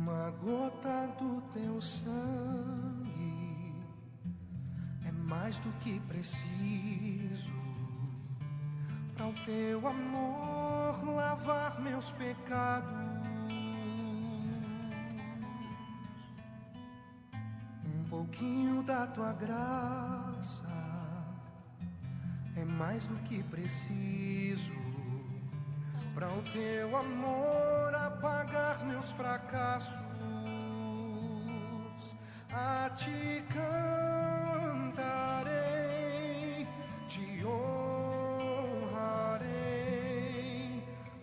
Uma gota do teu sangue é mais do que preciso para o teu amor lavar meus pecados. Um pouquinho da tua graça é mais do que preciso para o teu amor apagar meus fracassos. A ti cantarei, te honrarei.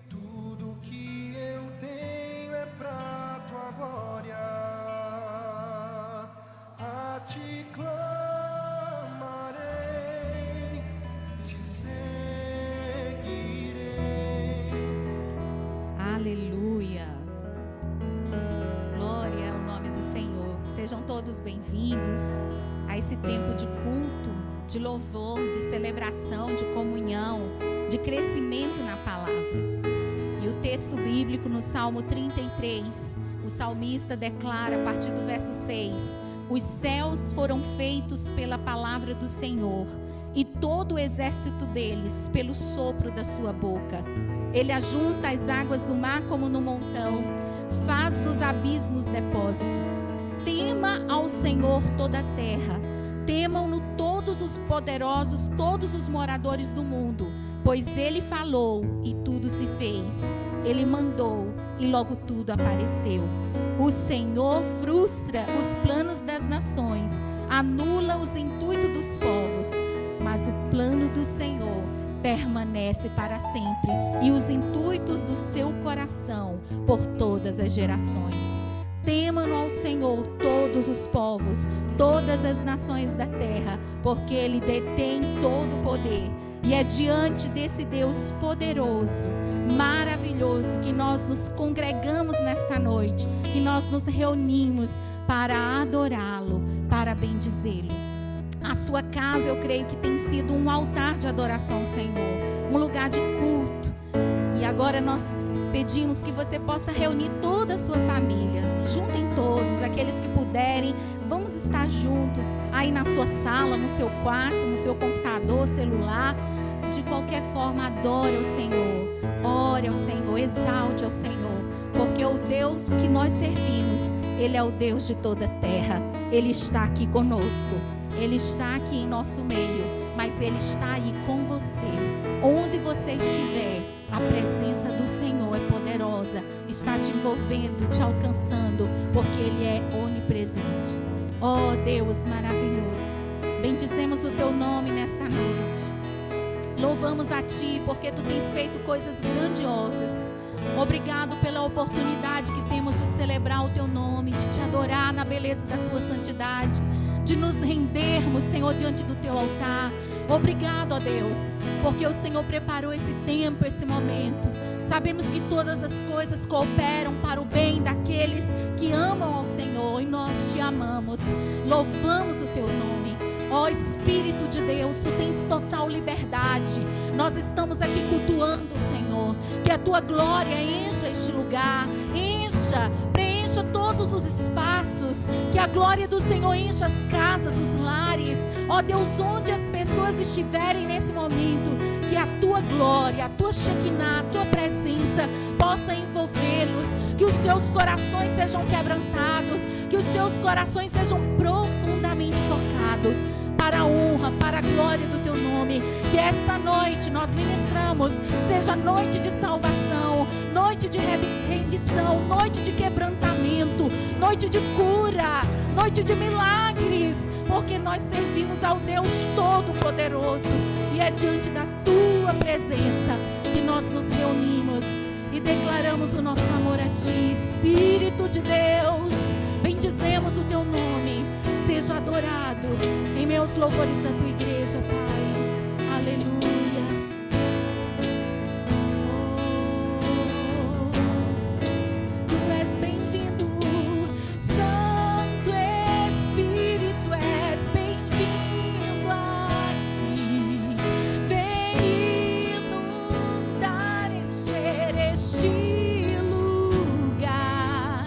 Tudo que eu tenho é pra tua glória. A ti clamarei, te seguirei. Aleluia. Glória ao nome do Senhor. Sejam todos bem-vindos a esse tempo de culto, de louvor, de celebração, de comunhão, de crescimento na palavra. E o texto bíblico no Salmo 33, o salmista declara a partir do verso 6: os céus foram feitos pela palavra do Senhor e todo o exército deles pelo sopro da sua boca. Ele ajunta as águas do mar como no montão, faz dos abismos depósitos. Tema ao Senhor toda a terra, temam-no todos os poderosos, todos os moradores do mundo, pois Ele falou e tudo se fez. Ele mandou e logo tudo apareceu. O Senhor frustra os planos das nações, anula os intuitos dos povos, mas o plano do Senhor permanece para sempre e os intuitos do seu coração por todas as gerações. Temam ao Senhor todos os povos, todas as nações da terra, porque Ele detém todo o poder. E é diante desse Deus poderoso, maravilhoso, que nós nos congregamos nesta noite, que nós nos reunimos para adorá-lo, para bendizê-lo. A sua casa, eu creio que tem sido um altar de adoração ao Senhor, um lugar de culto. E agora nós pedimos que você possa reunir toda a sua família. Juntem todos, aqueles que puderem. Vamos estar juntos aí na sua sala, no seu quarto, no seu computador, celular. De qualquer forma, adore ao Senhor. Ore ao Senhor, exalte ao Senhor. Porque o Deus que nós servimos, Ele é o Deus de toda a terra. Ele está aqui conosco. Ele está aqui em nosso meio. Mas Ele está aí com você. Onde você estiver, a presença do Senhor é poderosa, está te envolvendo, te alcançando, porque Ele é onipresente. Oh Deus maravilhoso, bendizemos o Teu nome nesta noite. Louvamos a Ti, porque Tu tens feito coisas grandiosas. Obrigado pela oportunidade que temos de celebrar o Teu nome, de Te adorar na beleza da Tua santidade, de nos rendermos, Senhor, diante do Teu altar. Obrigado, ó Deus, porque o Senhor preparou esse tempo, esse momento. Sabemos que todas as coisas cooperam para o bem daqueles que amam ao Senhor, e nós Te amamos. Louvamos o Teu nome. Ó Espírito de Deus, Tu tens total liberdade. Nós estamos aqui cultuando o Senhor. Que a Tua glória encha este lugar, preencha todos os espaços. Que a glória do Senhor encha as casas, os lares. Ó Deus, onde as pessoas estiverem nesse momento, que a Tua glória, a Tua Shekinah, a Tua presença possa envolvê-los. Que os seus corações sejam quebrantados, que os seus corações sejam profundamente tocados, para a honra, para a glória do Teu nome. Que esta noite nós ministramos seja noite de salvação, noite de rendição, noite de quebrantamento, noite de cura, noite de milagres, porque nós servimos ao Deus Todo-Poderoso, e é diante da Tua presença que nós nos reunimos e declaramos o nosso amor a Ti. Espírito de Deus, bendizemos o Teu nome. Seja adorado em meus louvores da Tua igreja, Pai. Aleluia. Tu és bem-vindo, Santo Espírito, és bem-vindo aqui. Vem inundar, encher este lugar.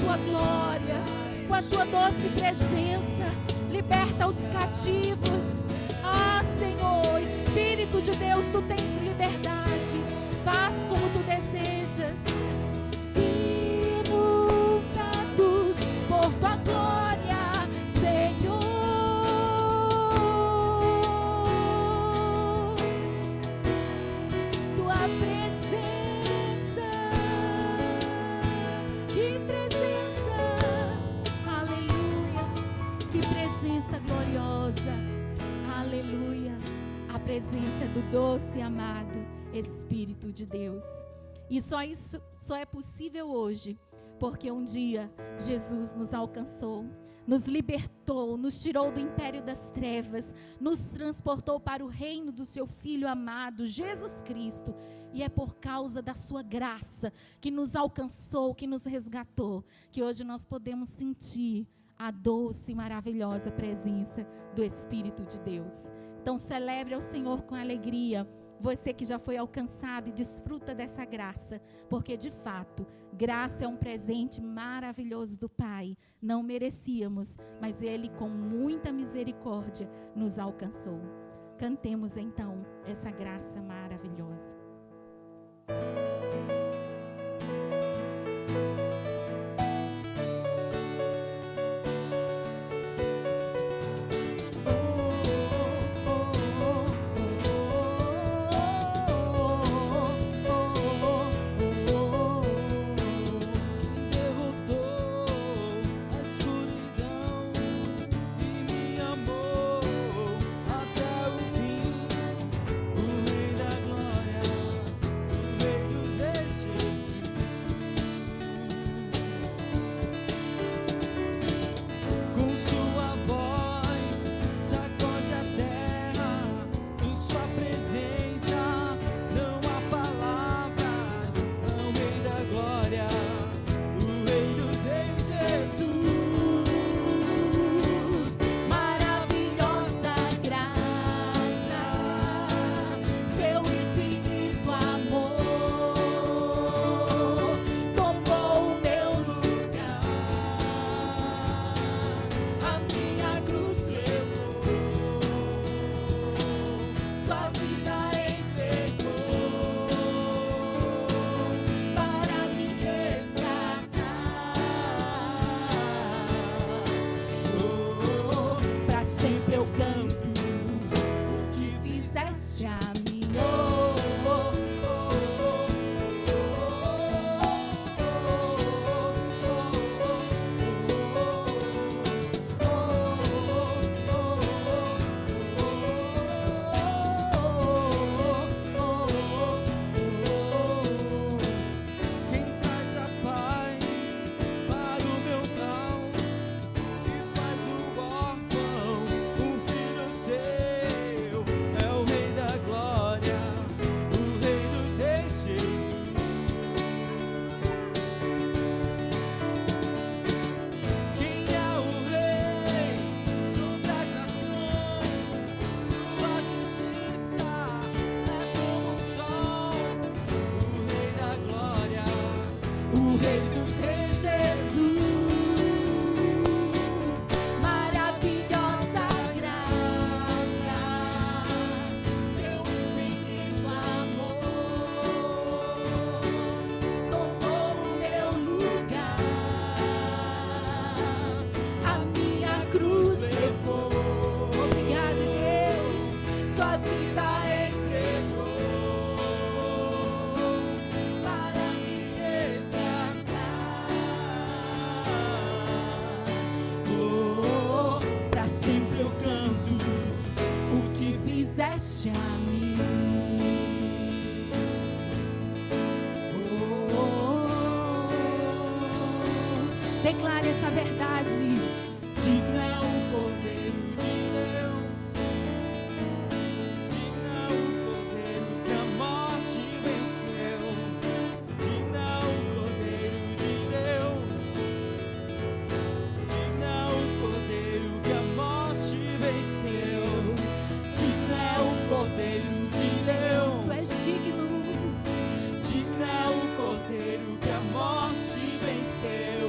tua glória, com a tua doce presença. Liberta os cativos. Ah, Senhor, Espírito de Deus, tu tens liberdade. Faz como tu desejas. Inundados por tua glória, Senhor. Tua presença, que presença, aleluia, que presença gloriosa, aleluia, a presença do doce e amado Espírito de Deus. E isso só é possível hoje, porque um dia Jesus nos alcançou, nos libertou, nos tirou do império das trevas, nos transportou para o reino do seu Filho amado, Jesus Cristo. E é por causa da sua graça que nos alcançou, que nos resgatou, que hoje nós podemos sentir a doce e maravilhosa presença do Espírito de Deus. Então celebre ao Senhor com alegria, você que já foi alcançado, e desfruta dessa graça, porque de fato, graça é um presente maravilhoso do Pai. Não merecíamos, mas Ele com muita misericórdia nos alcançou. Cantemos então essa graça maravilhosa. fizeste a mim. Declare essa verdade. Digno é o Cordeiro de Deus, digno é o Cordeiro que a morte venceu, digno é o Cordeiro de Deus, digno é o Cordeiro que a morte venceu, digno é o Cordeiro de Deus, tu és digno, digno é o Cordeiro que a morte venceu.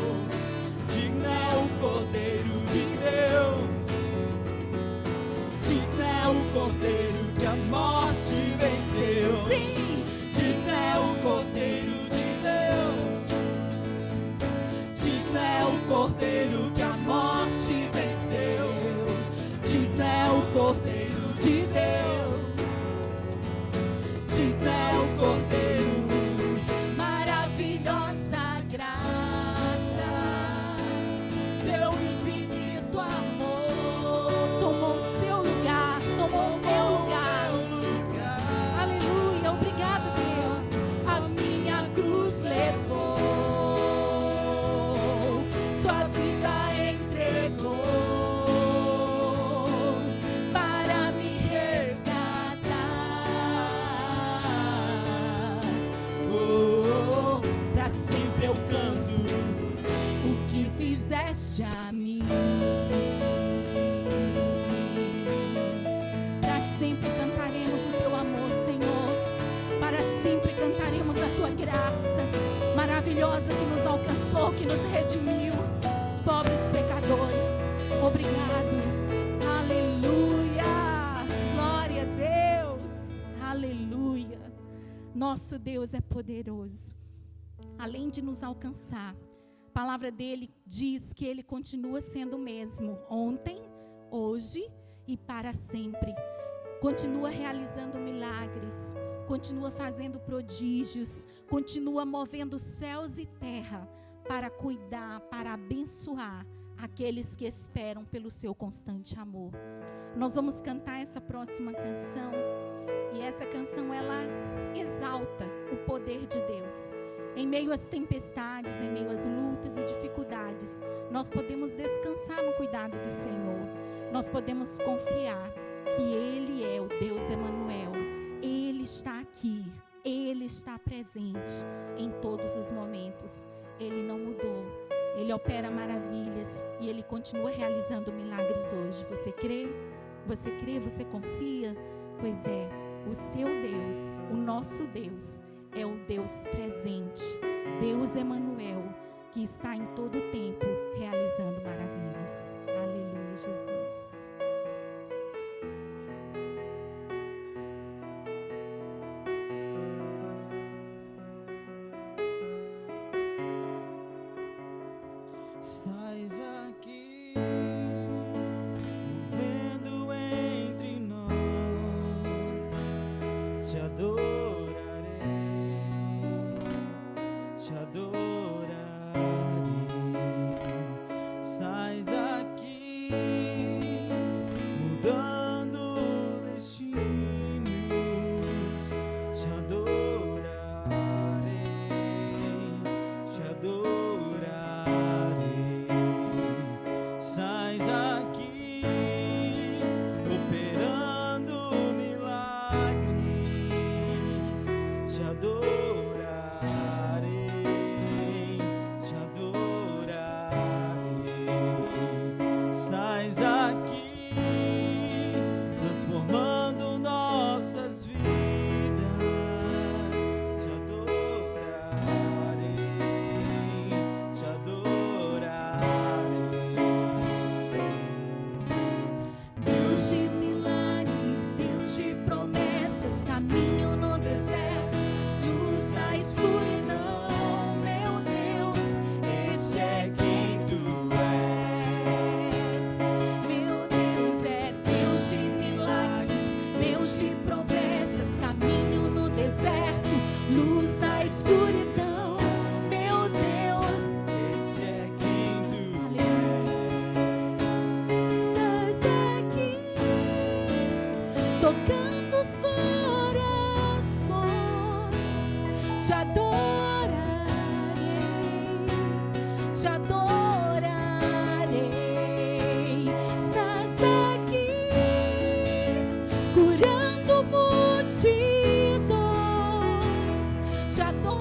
Cordeiro que a morte venceu. Digno é o Cordeiro de Deus. Digno é o Cordeiro. Maravilhosa graça. Seu infinito amor Tomou o seu lugar, tomou o meu lugar. Aleluia, obrigado, Deus. a minha cruz levou, sua vida entregou para me resgatar. Pra sempre eu canto o que fizeste a mim. Para sempre cantaremos o teu amor, Senhor. Para sempre cantaremos a tua graça maravilhosa que nos alcançou, que nos redimiu, pobres pecadores. Obrigado. Aleluia. Glória a Deus. Aleluia. Nosso Deus é poderoso. Além de nos alcançar, a palavra dele diz que ele continua sendo o mesmo ontem, hoje e para sempre. Continua realizando milagres, continua fazendo prodígios, continua movendo céus e terra para cuidar, para abençoar aqueles que esperam pelo seu constante amor. Nós vamos cantar essa próxima canção, e essa canção ela exalta o poder de Deus. Em meio às tempestades, em meio às lutas e dificuldades, nós podemos descansar no cuidado do Senhor. Nós podemos confiar que Ele é o Deus Emanuel. Ele está aqui, Ele está presente em todos os momentos. Ele não mudou, Ele opera maravilhas e Ele continua realizando milagres hoje. Você crê? Você crê? Você confia? Pois é, o seu Deus, o nosso Deus, é o Deus presente, Deus Emanuel, que está em todo o tempo realizando maravilhas. Aleluia, Jesus. Sais aqui, vendo entre nós, te adorarei, te adorarei. Sais aqui, mudando destinos, te adorarei, te adorarei. Sais aqui, operando milagres, te adorarei, te adorarei. Sais aqui, transformando nossas vidas, te adorarei, te adorarei. Deus de milagres, Deus de promessas, caminho no deserto, luz na escuridão, meu Deus, este é quem tu és. Meu Deus é Deus de milagres, Deus de promessas, caminho no deserto, luz na escuridão, meu Deus, Esse é quem tu estás aqui, tocando os corações, te adorarei, te adorarei. Estás aqui, curando multidões, te adorarei,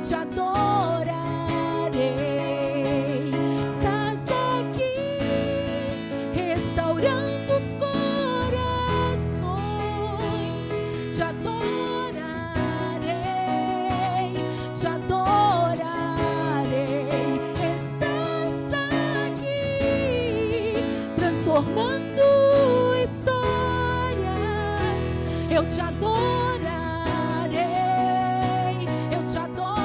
te adorarei. Estás aqui, restaurando os corações, te adorarei, te adorarei. Estás aqui, transformando histórias, eu te adorarei, eu te adorarei.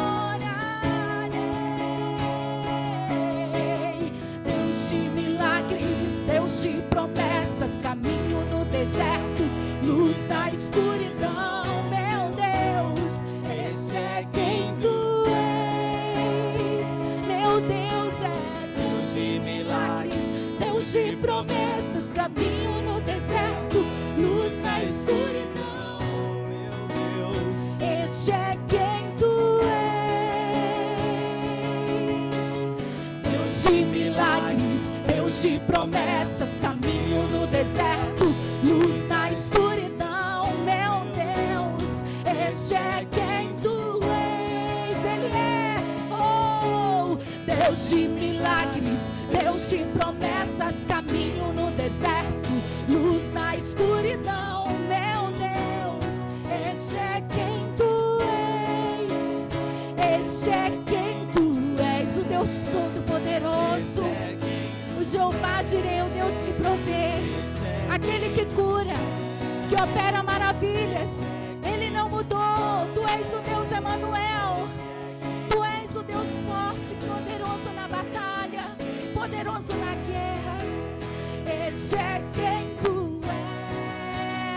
luz na escuridão, meu Deus, esse é quem tu és. Meu Deus é Deus de milagres, Deus de promessas, caminho no deserto, luz na escuridão, Meu Deus, esse é quem tu és. Deus de milagres, Deus de promessas, caminho no deserto, luz na escuridão, meu Deus, este é quem tu és. Ele é, oh, Deus de milagres, Deus de promessas, caminho no deserto, luz na escuridão, meu Deus, este é quem tu és. Este é quem tu és, o Deus Todo-Poderoso, o Jeová Jireh, o Deus que provê, aquele que cura, que opera maravilhas. Ele não mudou. Tu és o Deus Emanuel. Tu és o Deus forte, poderoso na batalha, poderoso na guerra. Este é quem tu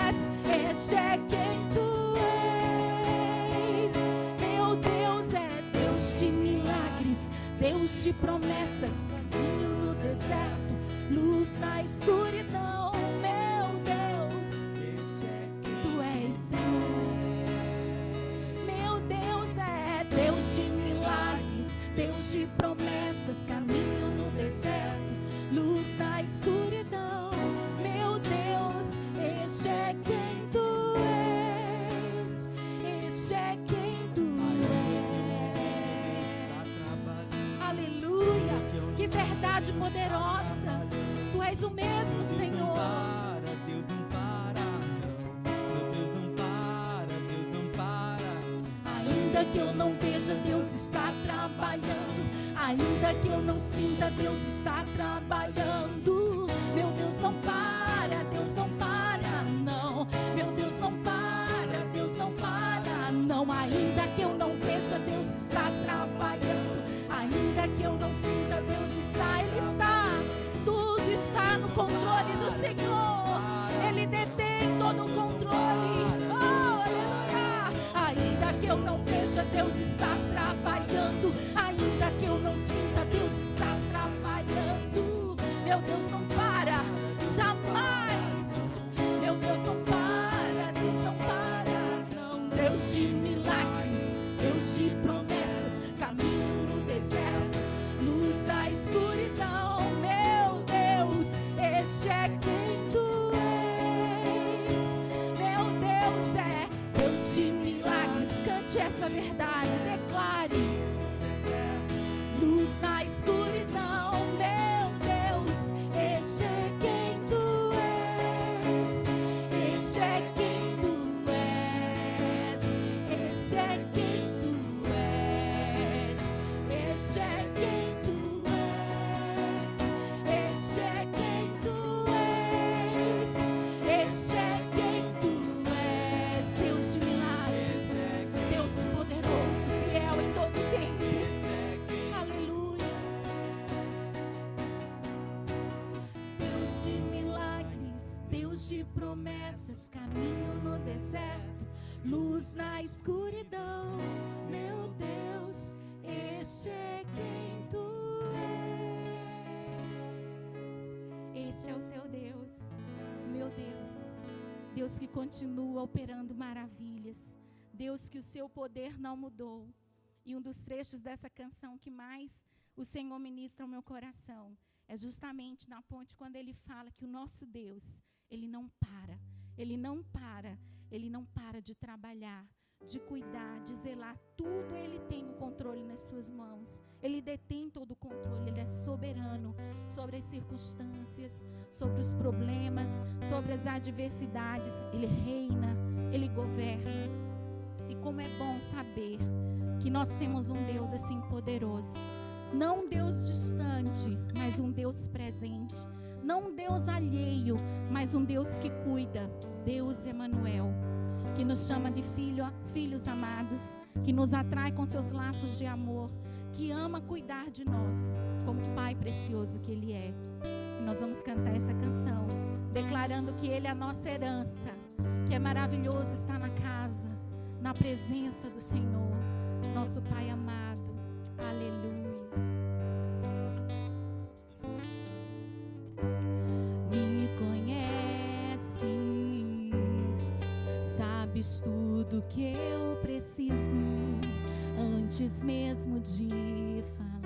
és. Este é quem tu és. Meu Deus é Deus de milagres, Deus de promessas, caminho no deserto, luz na escuridão, meu Deus, tu és Senhor. Meu Deus é Deus de milagres, Deus de promessas, caminho no deserto, luz na escuridão, meu Deus, este é quem tu és. Este é quem tu és. Aleluia, que verdade poderosa. Tu és o mesmo, Senhor. Deus não para, não. Deus não para, Deus não para. Ainda que eu não veja, Deus está trabalhando. Ainda que eu não sinta, Deus está trabalhando. Meu Deus não para, Deus não para, não. Meu Deus não para, Deus não para, não. Ainda que eu não veja, Deus está trabalhando. Ainda que eu não sinta, Deus está, Ele está. Tudo está no controle do Senhor. Ele detém todo o controle. Oh, aleluia. Ainda que eu não veja, Deus está trabalhando. Ainda que eu não sinta, Deus está trabalhando. Meu Deus não para, jamais. Meu Deus não para, Deus não para, não. Deus de milagres, Deus de promessas, caminho no deserto, luz da escuridão, meu Deus, este é quem tu és. Meu Deus é Deus de milagres, cante essa verdade, declare. Luz na escuridão, meu Deus, este é quem tu és. Este é quem tu és. Este é quem tu és. Este é quem tu és. Este é quem tu és. Este é quem tu és. Deus de milagres, Deus poderoso, fiel em todo tempo. Aleluia. Deus de milagres, Deus de promessas, caminho no deserto, luz na escuridão, meu Deus, este é quem tu és. Este é o seu Deus, meu Deus, Deus que continua operando maravilhas, Deus que o seu poder não mudou. E um dos trechos dessa canção que mais o Senhor ministra ao meu coração é justamente na ponte quando Ele fala que o nosso Deus, Ele não para, Ele não para, Ele não para de trabalhar, de cuidar, de zelar. Tudo Ele tem o controle nas suas mãos. Ele detém todo o controle, Ele é soberano sobre as circunstâncias, sobre os problemas, sobre as adversidades. Ele reina, Ele governa. E como é bom saber que nós temos um Deus assim poderoso. Não um Deus distante, mas um Deus presente. Não um Deus alheio, mas um Deus que cuida. Deus Emanuel, que nos chama de filhos amados, que nos atrai com seus laços de amor, que ama cuidar de nós, como Pai precioso que Ele é. E nós vamos cantar essa canção, declarando que Ele é a nossa herança, que porque é maravilhoso estar na casa, na presença do Senhor, nosso Pai amado. Aleluia. Me conheces, sabes tudo que eu preciso antes mesmo de falar.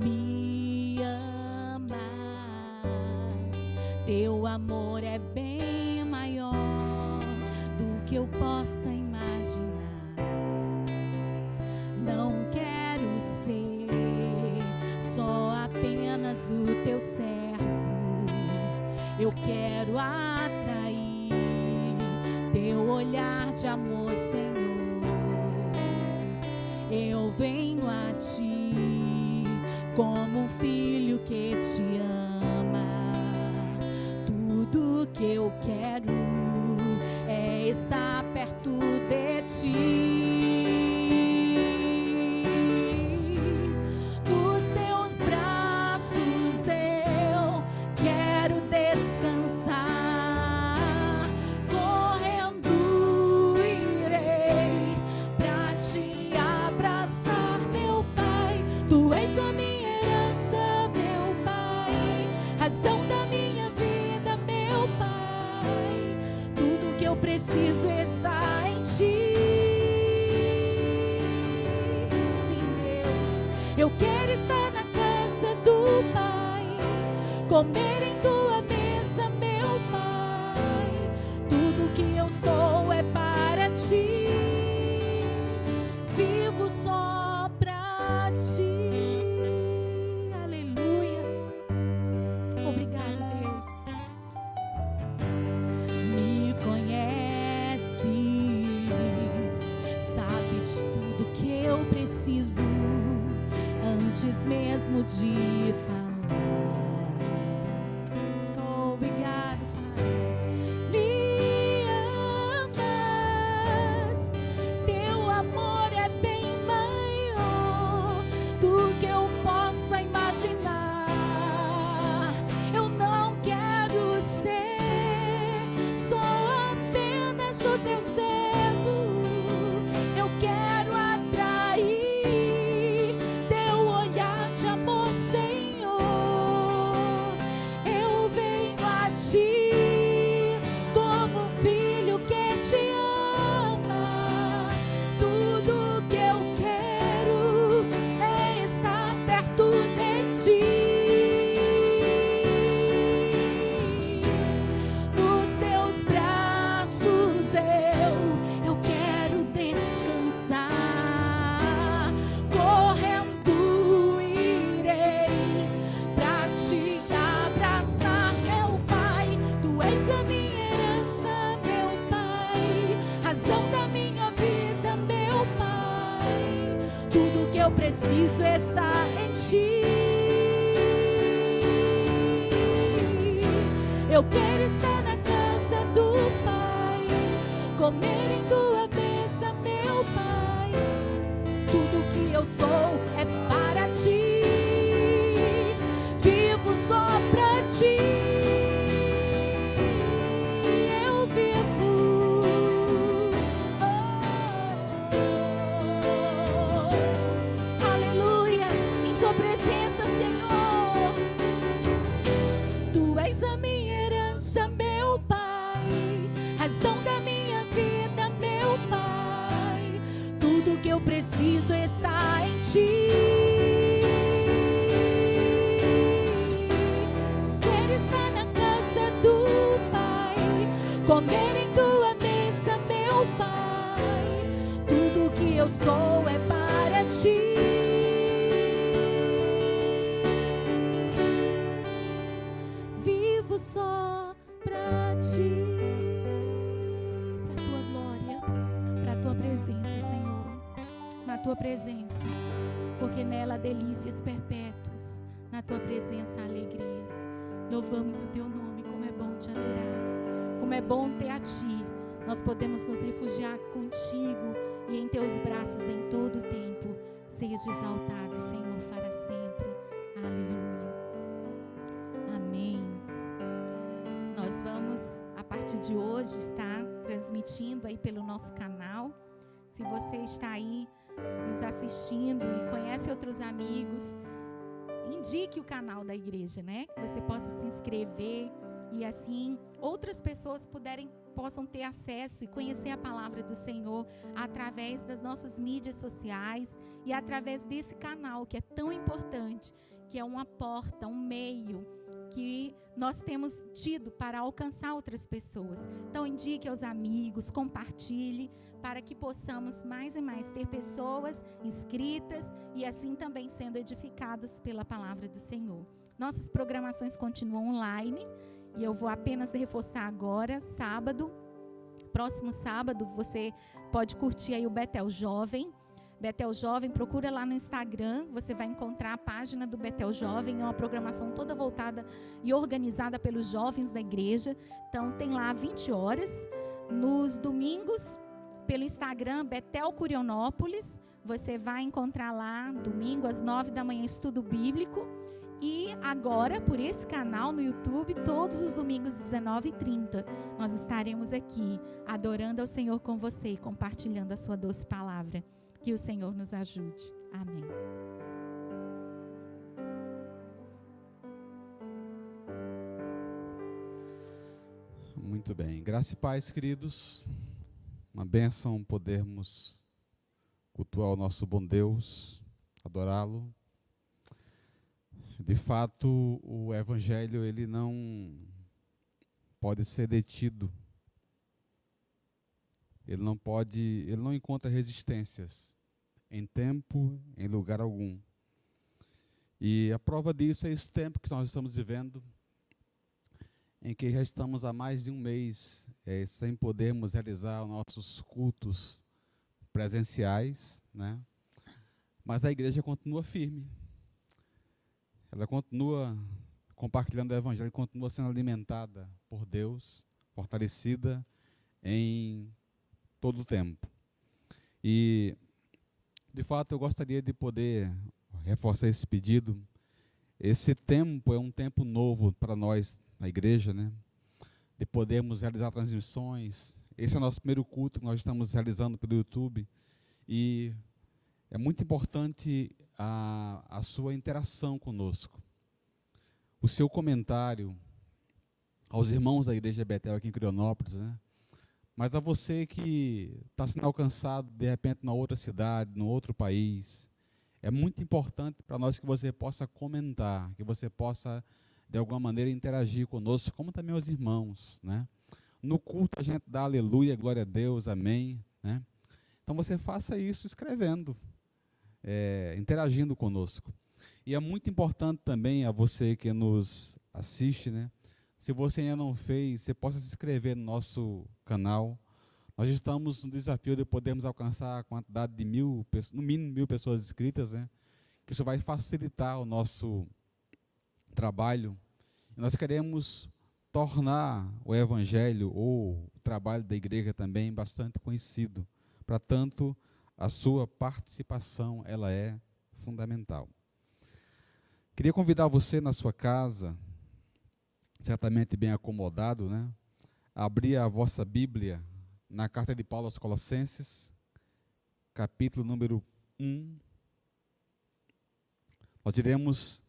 Me amas, teu amor é bem maior do que eu possa imaginar. Não quero ser só apenas o teu servo, eu quero atrair teu olhar de amor, Senhor. Eu venho a ti como um filho que te ama. Tudo que eu quero é estar perto de ti. Nos teus braços eu quero descansar. Correndo irei pra te abraçar, meu Pai. Tu és a minha herança, meu Pai, razão da minha vida, meu Pai. Tudo que eu preciso está em ti. Sim, Deus, eu quero estar na casa do Pai, comer em tua mesa, meu Pai. Tudo que eu sou é para ti, vivo só pra ti. Aleluia. Obrigada, Deus. Me conheces, sabes tudo que eu preciso antes mesmo de falar. Oh, obrigado, Pai. Me amas, teu amor é bem maior do que eu possa imaginar. Eu não quero ser só apenas o teu servo, eu quero atrair teu olhar de amor, Senhor. Eu venho a ti como um filho que te ama. Tudo que eu quero é estar perto de ti. Nos teus braços eu quero descansar. Correndo irei pra te abraçar, meu Pai. Tu és a minha herança, meu Pai, razão da minha vida, meu Pai. Tudo que eu preciso está em ti. Eu quero estar na casa do Pai, comer em tua mesa, meu Pai. Tudo que eu sou é para ti, vivo só pra ti. Eu vivo, aleluia, em tua presença, Senhor. Tu és a minha herança, meu Pai, razão da minha vida, meu Pai. Tudo que eu preciso está em ti. Quero estar na casa do Pai, comer em tua mesa, meu Pai. Tudo que eu sou é para ti. Vivo só pra ti, pra tua glória, pra tua presença, Senhor, na tua presença, porque nela há delícias perpétuas, na tua presença há alegria. Louvamos o teu nome, como é bom te adorar, como é bom ter a ti. Nós podemos nos refugiar contigo e em teus braços em todo o tempo. Seja exaltado, Senhor, para sempre. Aleluia. Amém. transmitindo aí pelo nosso canal. Se você está aí nos assistindo e conhece outros amigos, indique o canal da igreja, né? Que você possa se inscrever e assim outras pessoas possam ter acesso e conhecer a palavra do Senhor através das nossas mídias sociais e através desse canal que é tão importante, que é uma porta, um meio que nós temos tido para alcançar outras pessoas. Então indique aos amigos, compartilhe, para que possamos mais e mais ter pessoas inscritas e assim também sendo edificadas pela palavra do Senhor. Nossas programações continuam online e eu vou apenas reforçar agora, próximo sábado, você pode curtir aí o Betel Jovem. Betel Jovem, procura lá no Instagram, você vai encontrar a página do Betel Jovem, é uma programação toda voltada e organizada pelos jovens da igreja. Então tem lá 20 horas, nos domingos, pelo Instagram, Betel Curionópolis, você vai encontrar lá, domingo às 9 da manhã, estudo bíblico. E agora, por esse canal no YouTube, todos os domingos, 19h30, nós estaremos aqui, adorando ao Senhor com você e compartilhando a sua doce palavra. Que o Senhor nos ajude. Amém. Muito bem. Graça e paz, queridos. Uma bênção podermos cultuar o nosso bom Deus, adorá-lo. De fato, o Evangelho, ele não pode ser detido. Ele não encontra resistências em tempo, em lugar algum. E a prova disso é esse tempo que nós estamos vivendo, em que já estamos há mais de um mês sem podermos realizar os nossos cultos presenciais, né? Mas a igreja continua firme. Ela continua compartilhando o Evangelho, continua sendo alimentada por Deus, fortalecida em todo o tempo. E, de fato, eu gostaria de poder reforçar esse pedido. Esse tempo é um tempo novo para nós na igreja, né? De podermos realizar transmissões. Esse é o nosso primeiro culto que nós estamos realizando pelo YouTube. E é muito importante a sua interação conosco. O seu comentário aos irmãos da Igreja Betel aqui em Curionópolis, né? Mas a você que está sendo alcançado, de repente, na outra cidade, no outro país, é muito importante para nós que você possa comentar, que você possa, de alguma maneira, interagir conosco, como também os irmãos, né? No culto a gente dá aleluia, glória a Deus, amém, né? Então você faça isso escrevendo, interagindo conosco. E é muito importante também a você que nos assiste, né? Se você ainda não fez, você possa se inscrever no nosso canal. Nós estamos no desafio de podermos alcançar a quantidade de no mínimo 1.000 pessoas inscritas, né? Que isso vai facilitar o nosso trabalho. E nós queremos tornar o Evangelho ou o trabalho da igreja também bastante conhecido. Para tanto, a sua participação ela é fundamental. Queria convidar você na sua casa, certamente bem acomodado, né? A abrir a vossa Bíblia na carta de Paulo aos Colossenses, capítulo número 1. Nós iremos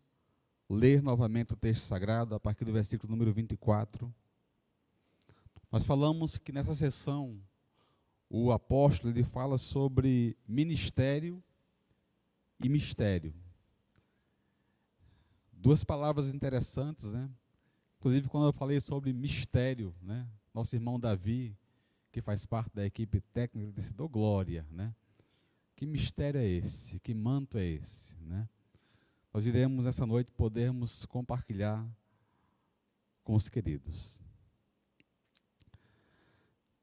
ler novamente o texto sagrado a partir do versículo número 24. Nós falamos que nessa sessão o apóstolo ele fala sobre ministério e mistério. Duas palavras interessantes, né? Inclusive, quando eu falei sobre mistério, né? Nosso irmão Davi, que faz parte da equipe técnica, ele disse, dou glória, né? Que mistério é esse? Que manto é esse, né? Nós iremos, essa noite, podermos compartilhar com os queridos.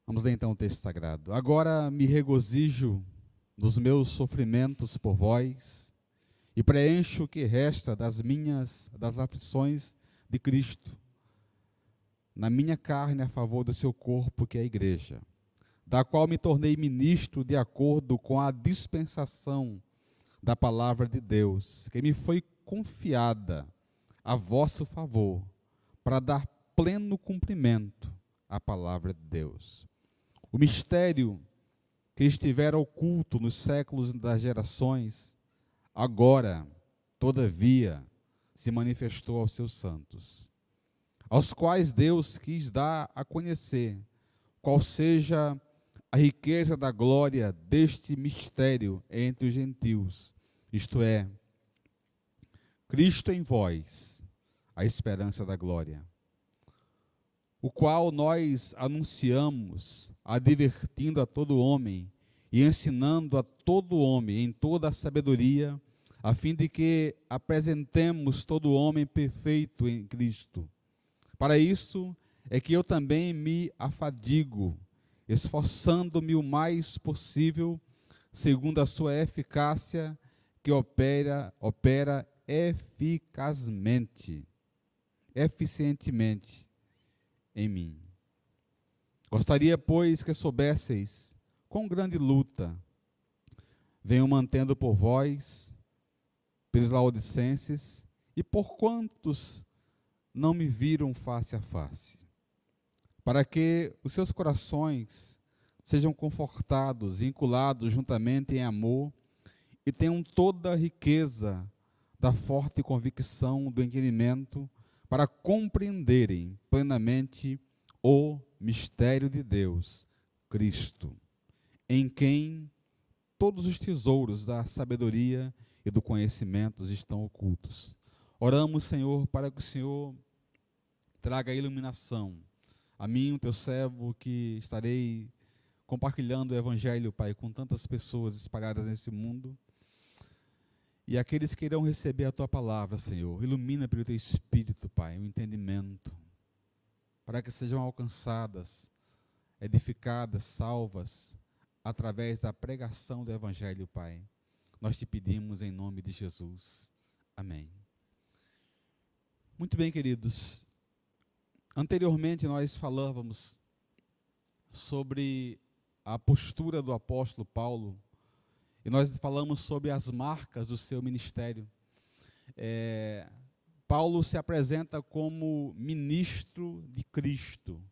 Vamos ler então o texto sagrado. Agora me regozijo nos meus sofrimentos por vós e preencho o que resta das aflições de Cristo, na minha carne a favor do seu corpo, que é a igreja, da qual me tornei ministro de acordo com a dispensação da palavra de Deus, que me foi confiada a vosso favor, para dar pleno cumprimento à palavra de Deus. O mistério que estivera oculto nos séculos das gerações, agora, todavia, se manifestou aos seus santos, aos quais Deus quis dar a conhecer qual seja a riqueza da glória deste mistério entre os gentios, isto é, Cristo em vós, a esperança da glória, o qual nós anunciamos, advertindo a todo homem e ensinando a todo homem em toda a sabedoria, a fim de que apresentemos todo homem perfeito em Cristo. Para isso é que eu também me afadigo, esforçando-me o mais possível, segundo a sua eficácia, que opera eficientemente em mim. Gostaria, pois, que soubesseis com grande luta venho mantendo por vós, pelos laodicenses, e por quantos não me viram face a face, para que os seus corações sejam confortados, vinculados juntamente em amor, e tenham toda a riqueza da forte convicção do entendimento, para compreenderem plenamente o mistério de Deus, Cristo, em quem todos os tesouros da sabedoria e do conhecimento estão ocultos. Oramos, Senhor, para que o Senhor traga iluminação a mim, o teu servo, que estarei compartilhando o Evangelho, Pai, com tantas pessoas espalhadas nesse mundo. E aqueles que irão receber a tua palavra, Senhor, ilumina pelo teu Espírito, Pai, o entendimento, para que sejam alcançadas, edificadas, salvas, através da pregação do Evangelho, Pai. Nós te pedimos em nome de Jesus. Amém. Muito bem, queridos. Anteriormente nós falávamos sobre a postura do apóstolo Paulo, e nós falamos sobre as marcas do seu ministério. Paulo se apresenta como ministro de Cristo,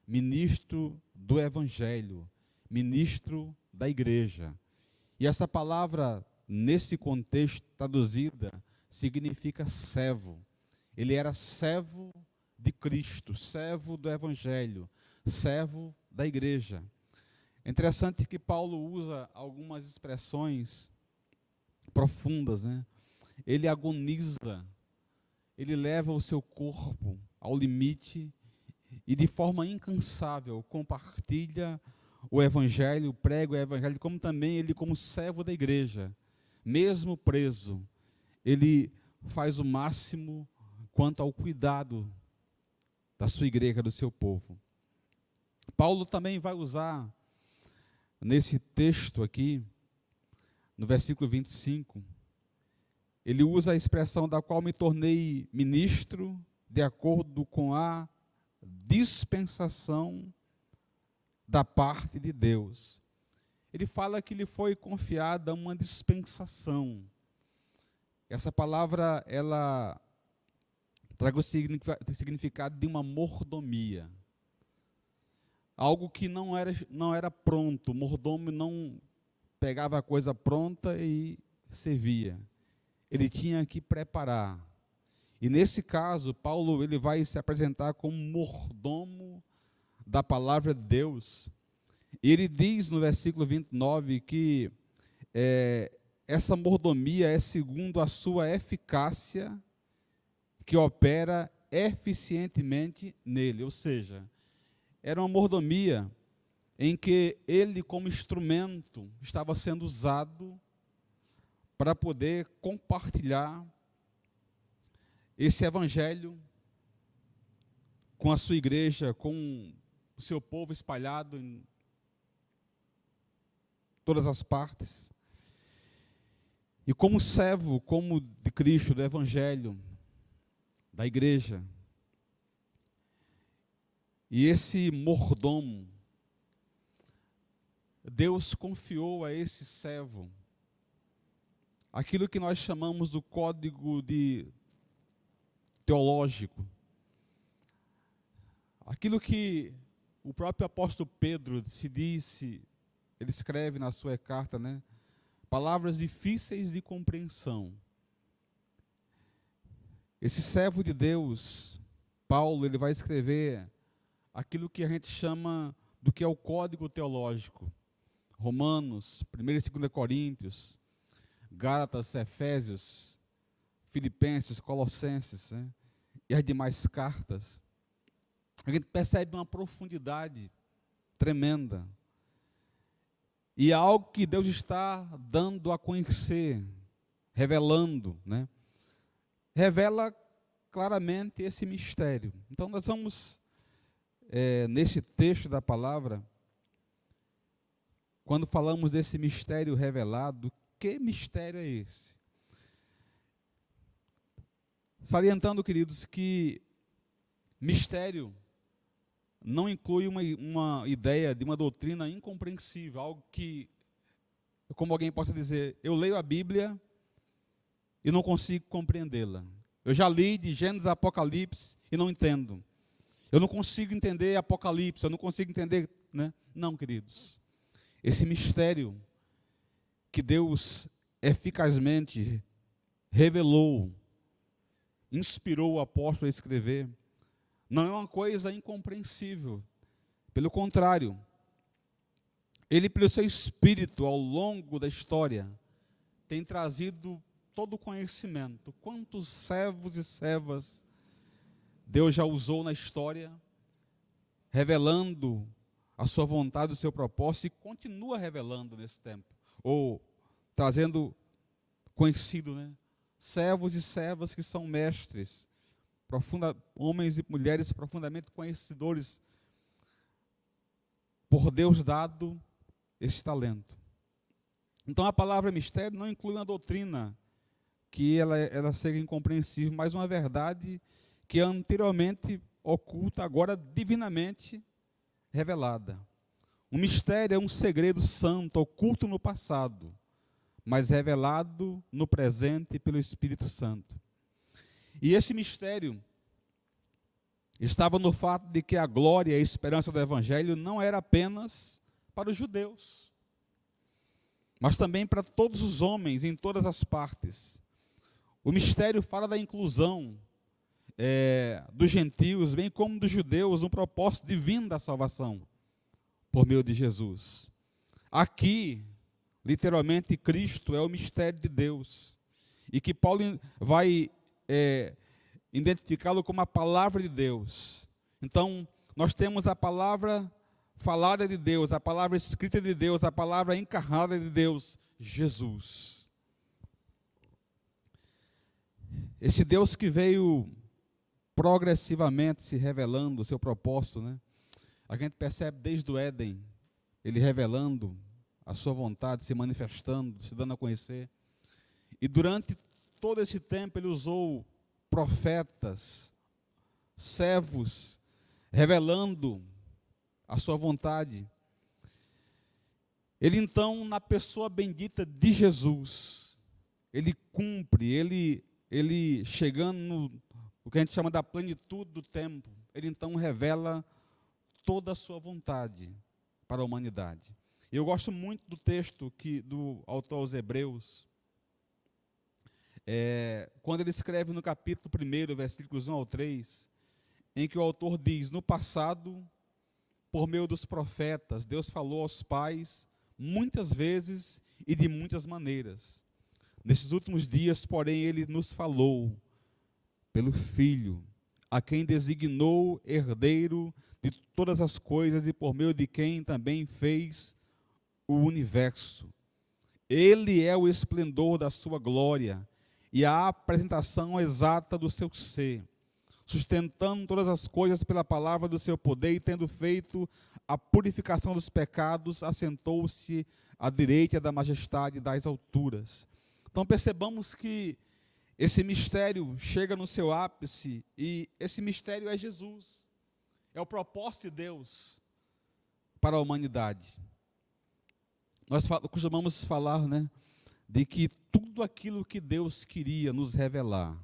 ministro do Evangelho, ministro da igreja. E essa palavra, nesse contexto traduzida, significa servo. Ele era servo de Cristo, servo do Evangelho, servo da igreja. É interessante que Paulo usa algumas expressões profundas, né? Ele agoniza, ele leva o seu corpo ao limite e de forma incansável compartilha o Evangelho, prega o Evangelho, como também ele, como servo da igreja, mesmo preso, ele faz o máximo quanto ao cuidado da sua igreja, do seu povo. Paulo também vai usar, nesse texto aqui, no versículo 25, ele usa a expressão da qual me tornei ministro de acordo com a dispensação da parte de Deus. Ele fala que lhe foi confiada uma dispensação. Essa palavra, ela traz o significado de uma mordomia. Algo que não era pronto, o mordomo não pegava a coisa pronta e servia. Ele tinha que preparar. E nesse caso, Paulo ele vai se apresentar como mordomo da palavra de Deus. E ele diz no versículo 29 que essa mordomia é segundo a sua eficácia, que opera eficientemente nele, ou seja, era uma mordomia em que ele, como instrumento, estava sendo usado para poder compartilhar esse Evangelho com a sua igreja, com o seu povo espalhado em todas as partes. E como servo, como de Cristo, do Evangelho, da igreja, e esse mordomo, Deus confiou a esse servo aquilo que nós chamamos do código teológico, aquilo que o próprio apóstolo Pedro ele escreve na sua carta, né, palavras difíceis de compreensão. Esse servo de Deus, Paulo, ele vai escrever aquilo que a gente chama do que é o código teológico. Romanos, 1 e 2 Coríntios, Gálatas, Efésios, Filipenses, Colossenses, né, e as demais cartas. A gente percebe uma profundidade tremenda. E é algo que Deus está dando a conhecer, revelando, né? Revela claramente esse mistério. Então nós vamos, nesse texto da palavra, quando falamos desse mistério revelado, que mistério é esse? Salientando, queridos, que mistério não inclui uma ideia de uma doutrina incompreensível, algo que, como alguém possa dizer, eu leio a Bíblia e não consigo compreendê-la. Eu já li de Gênesis a Apocalipse e não entendo. Eu não consigo entender Apocalipse, eu não consigo entender, né? Não, queridos. Esse mistério que Deus eficazmente revelou, inspirou o apóstolo a escrever, não é uma coisa incompreensível. Pelo contrário, ele, pelo seu espírito, ao longo da história, tem trazido todo o conhecimento. Quantos servos e servas Deus já usou na história, revelando a sua vontade, o seu propósito, e continua revelando nesse tempo, ou trazendo conhecido, né? Servos e servas que são mestres, homens e mulheres profundamente conhecedores, por Deus dado esse talento. Então a palavra mistério não inclui uma doutrina que ela seja incompreensível, mas uma verdade que é anteriormente oculta, agora divinamente revelada. Um mistério é um segredo santo, oculto no passado, mas revelado no presente pelo Espírito Santo. E esse mistério estava no fato de que a glória e a esperança do Evangelho não era apenas para os judeus, mas também para todos os homens em todas as partes. O mistério fala da inclusão dos gentios, bem como dos judeus, no propósito divino da salvação, por meio de Jesus. Aqui, literalmente, Cristo é o mistério de Deus, e que Paulo vai identificá-lo como a palavra de Deus. Então, nós temos a palavra falada de Deus, a palavra escrita de Deus, a palavra encarnada de Deus, Jesus. Esse Deus que veio progressivamente se revelando o seu propósito, né? A gente percebe desde o Éden, ele revelando a sua vontade, se manifestando, se dando a conhecer. E durante todo esse tempo ele usou profetas, servos, revelando a sua vontade. Ele então, na pessoa bendita de Jesus, ele cumpre, ele chegando no que a gente chama da plenitude do tempo, ele então revela toda a sua vontade para a humanidade. Eu gosto muito do texto do autor aos Hebreus, quando ele escreve no capítulo 1, versículos 1 ao 3, em que o autor diz: no passado, por meio dos profetas, Deus falou aos pais muitas vezes e de muitas maneiras. Nesses últimos dias, porém, ele nos falou pelo Filho, a quem designou herdeiro de todas as coisas e por meio de quem também fez o universo. Ele é o esplendor da sua glória e a apresentação exata do seu ser, sustentando todas as coisas pela palavra do seu poder, e tendo feito a purificação dos pecados, assentou-se à direita da majestade das alturas. Então percebamos que esse mistério chega no seu ápice, e esse mistério é Jesus, é o propósito de Deus para a humanidade. Nós costumamos falar, né, de que tudo aquilo que Deus queria nos revelar,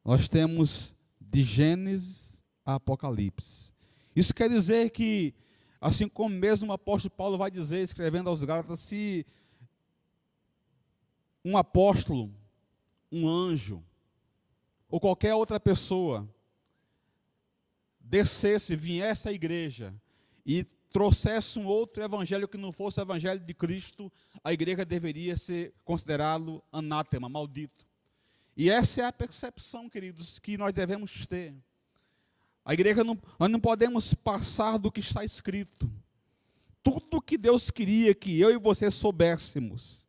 nós temos de Gênesis a Apocalipse. Isso quer dizer que, assim como mesmo o apóstolo Paulo vai dizer, escrevendo aos Gálatas, se um apóstolo, um anjo, ou qualquer outra pessoa descesse, viesse à igreja e trouxesse um outro evangelho que não fosse o evangelho de Cristo, a igreja deveria ser considerado anátema, maldito. E essa é a percepção, queridos, que nós devemos ter. A igreja, nós não podemos passar do que está escrito. Tudo que Deus queria que eu e você soubéssemos,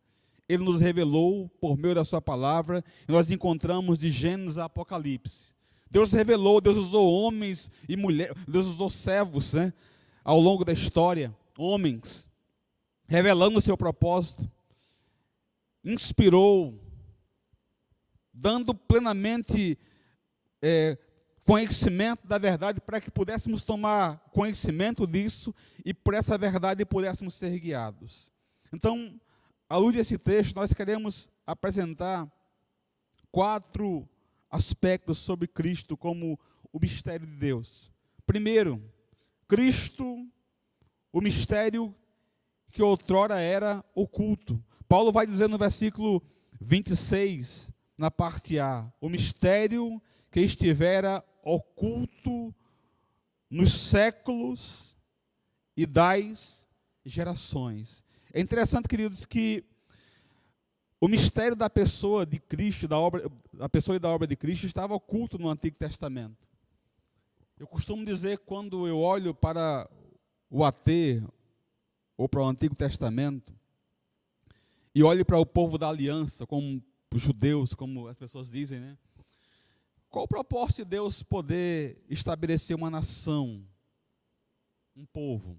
Ele nos revelou por meio da sua palavra, e nós encontramos de Gênesis a Apocalipse. Deus revelou, Deus usou homens e mulheres, Deus usou servos, né, ao longo da história, homens, revelando o seu propósito, inspirou, dando plenamente conhecimento da verdade para que pudéssemos tomar conhecimento disso e por essa verdade pudéssemos ser guiados. Então, à luz desse texto, nós queremos apresentar 4 aspectos sobre Cristo como o mistério de Deus. Primeiro, Cristo, o mistério que outrora era oculto. Paulo vai dizer no versículo 26, na parte A, o mistério que estivera oculto nos séculos e das gerações. É interessante, queridos, que o mistério da pessoa de Cristo, da pessoa e da obra de Cristo, estava oculto no Antigo Testamento. Eu costumo dizer, quando eu olho para o AT, ou para o Antigo Testamento, e olho para o povo da aliança, como os judeus, como as pessoas dizem, né? Qual o propósito de Deus poder estabelecer uma nação, um povo?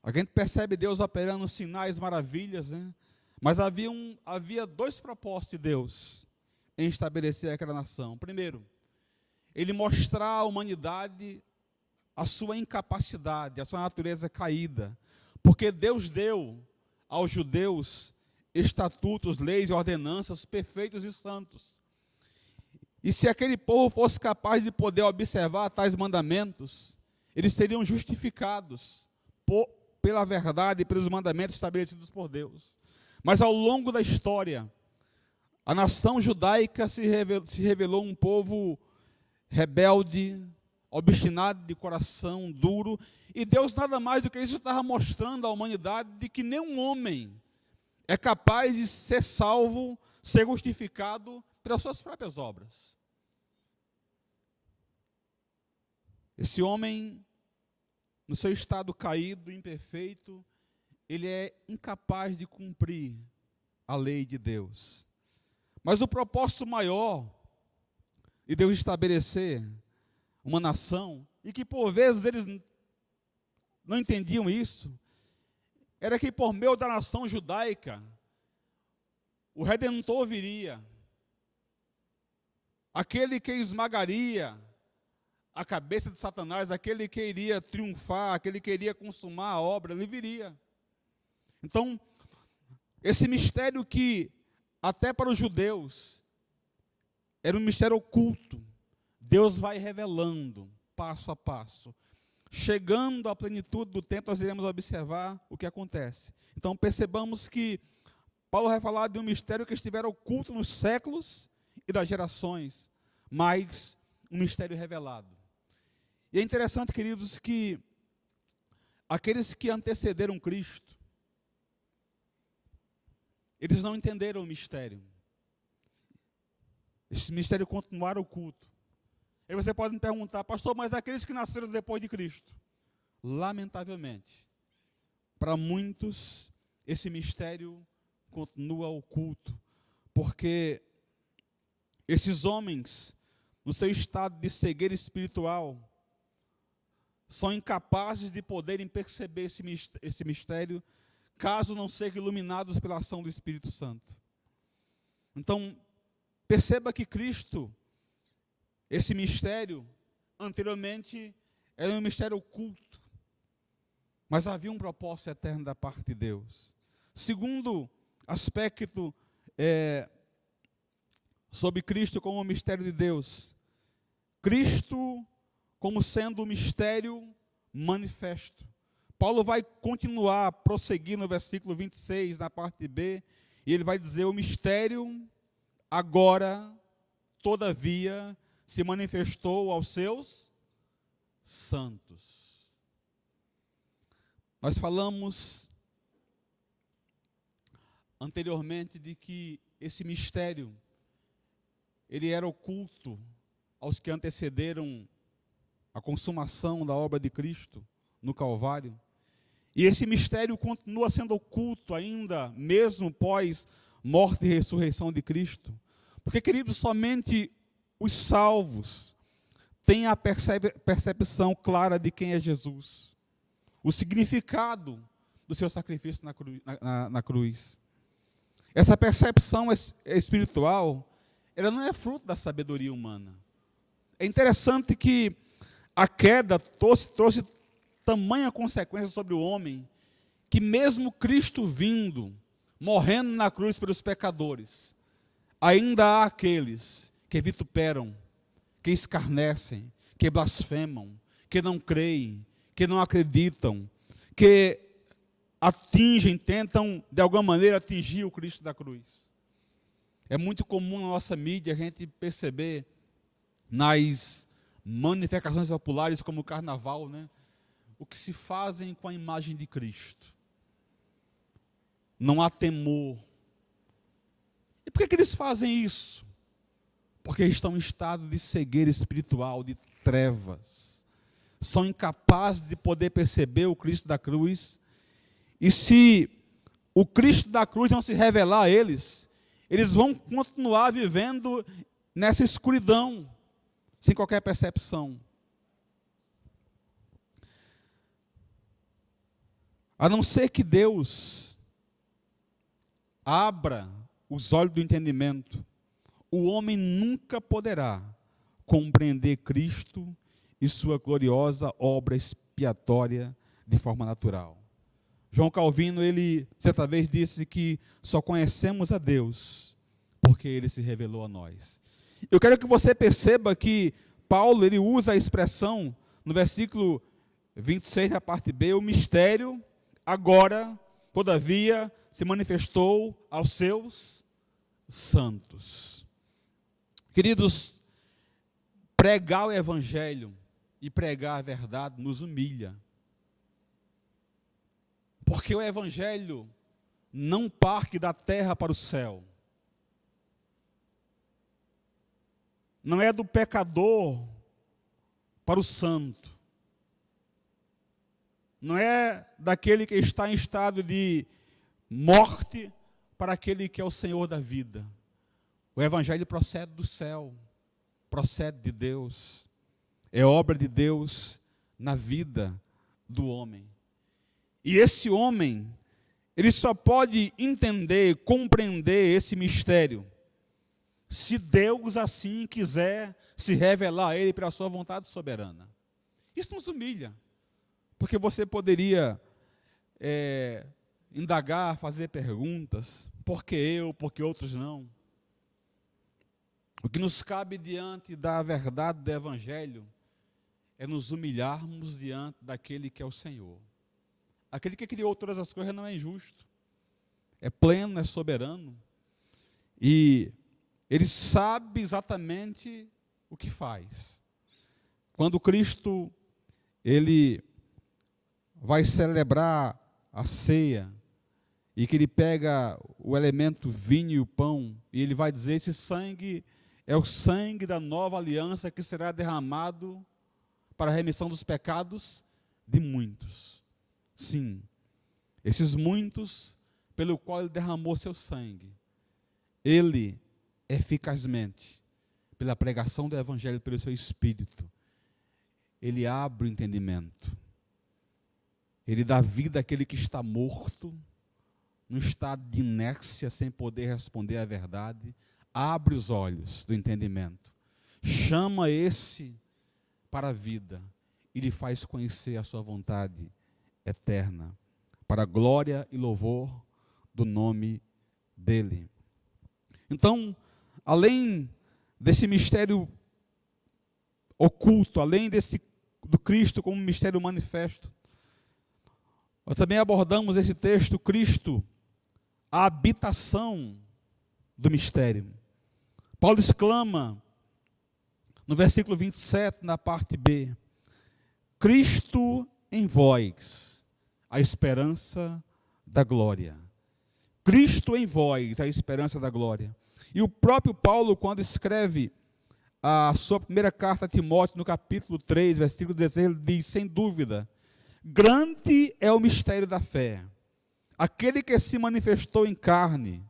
A gente percebe Deus operando sinais, maravilhas, né? Mas havia 2 propósitos de Deus em estabelecer aquela nação. Primeiro, Ele mostrar à humanidade a sua incapacidade, a sua natureza caída. Porque Deus deu aos judeus estatutos, leis e ordenanças perfeitos e santos. E se aquele povo fosse capaz de poder observar tais mandamentos, eles seriam justificados pela verdade e pelos mandamentos estabelecidos por Deus. Mas ao longo da história, a nação judaica se revelou um povo rebelde, obstinado de coração, duro, e Deus nada mais do que isso estava mostrando à humanidade de que nenhum homem é capaz de ser salvo, ser justificado pelas suas próprias obras. Esse homem, no seu estado caído, imperfeito, ele é incapaz de cumprir a lei de Deus. Mas o propósito maior de Deus estabelecer uma nação, e que por vezes eles não entendiam isso, era que por meio da nação judaica, o Redentor viria, aquele que esmagaria a cabeça de Satanás, aquele que iria triunfar, aquele que iria consumar a obra, ele viria. Então, esse mistério que, até para os judeus, era um mistério oculto, Deus vai revelando, passo a passo. Chegando à plenitude do tempo, nós iremos observar o que acontece. Então, percebamos que Paulo vai falar de um mistério que estivera oculto nos séculos e das gerações, mas um mistério revelado. E é interessante, queridos, que aqueles que antecederam Cristo, eles não entenderam o mistério. Esse mistério continuaram oculto. Aí você pode me perguntar, pastor, mas aqueles que nasceram depois de Cristo? Lamentavelmente, para muitos, esse mistério continua oculto, porque esses homens, no seu estado de cegueira espiritual, são incapazes de poderem perceber esse mistério, caso não sejam iluminados pela ação do Espírito Santo. Então, perceba que Cristo, esse mistério, anteriormente, era um mistério oculto, mas havia um propósito eterno da parte de Deus. Segundo aspecto sobre Cristo como o mistério de Deus, Cristo como sendo um mistério manifesto. Paulo vai continuar, prosseguir no versículo 26, na parte B, e ele vai dizer: o mistério agora, todavia, se manifestou aos seus santos. Nós falamos anteriormente de que esse mistério, ele era oculto aos que antecederam a consumação da obra de Cristo no Calvário. E esse mistério continua sendo oculto ainda, mesmo pós morte e ressurreição de Cristo. Porque, queridos, somente os salvos têm a percepção clara de quem é Jesus, o significado do seu sacrifício na cruz. Essa percepção espiritual, ela não é fruto da sabedoria humana. É interessante que a queda trouxe tamanha consequência sobre o homem, que mesmo Cristo vindo, morrendo na cruz pelos pecadores, ainda há aqueles que vituperam, que escarnecem, que blasfemam, que não creem, que não acreditam, que tentam de alguma maneira atingir o Cristo da cruz. É muito comum na nossa mídia a gente perceber nas manifestações populares como o carnaval, né, o que se fazem com a imagem de Cristo. Não há temor. E por que eles fazem isso? Porque estão em estado de cegueira espiritual, de trevas. São incapazes de poder perceber o Cristo da cruz. E se o Cristo da cruz não se revelar a eles, eles vão continuar vivendo nessa escuridão, sem qualquer percepção. A não ser que Deus abra os olhos do entendimento, o homem nunca poderá compreender Cristo e sua gloriosa obra expiatória de forma natural. João Calvino, ele certa vez disse que só conhecemos a Deus porque ele se revelou a nós. Eu quero que você perceba que Paulo, ele usa a expressão no versículo 26, na parte B, o mistério agora, todavia, se manifestou aos seus santos. Queridos, pregar o evangelho e pregar a verdade nos humilha. Porque o evangelho não parte da terra para o céu. Não é do pecador para o santo. Não é daquele que está em estado de morte para aquele que é o Senhor da vida. O evangelho procede do céu, procede de Deus. É obra de Deus na vida do homem. E esse homem, ele só pode entender, compreender esse mistério, se Deus assim quiser se revelar a ele pela sua vontade soberana. Isso nos humilha, porque você poderia indagar, fazer perguntas, por que eu, por que outros não? O que nos cabe diante da verdade do evangelho é nos humilharmos diante daquele que é o Senhor. Aquele que criou todas as coisas não é injusto, é pleno, é soberano, e ele sabe exatamente o que faz. Quando Cristo, ele vai celebrar a ceia, e que ele pega o elemento vinho e o pão, e ele vai dizer: esse sangue é o sangue da nova aliança que será derramado para a remissão dos pecados de muitos. Sim, esses muitos pelo qual ele derramou seu sangue, ele eficazmente, pela pregação do evangelho, pelo seu Espírito, ele abre o entendimento, ele dá vida àquele que está morto, num estado de inércia, sem poder responder à verdade, abre os olhos do entendimento, chama esse para a vida e lhe faz conhecer a sua vontade eterna, para a glória e louvor do nome dele. Então, além desse mistério oculto, além desse do Cristo como mistério manifesto. Nós também abordamos esse texto, Cristo, a habitação do mistério. Paulo exclama, no versículo 27, na parte B, Cristo em vós, a esperança da glória. Cristo em vós, a esperança da glória. E o próprio Paulo, quando escreve a sua primeira carta a Timóteo, no capítulo 3, versículo 16, ele diz, sem dúvida, grande é o mistério da fé. Aquele que se manifestou em carne,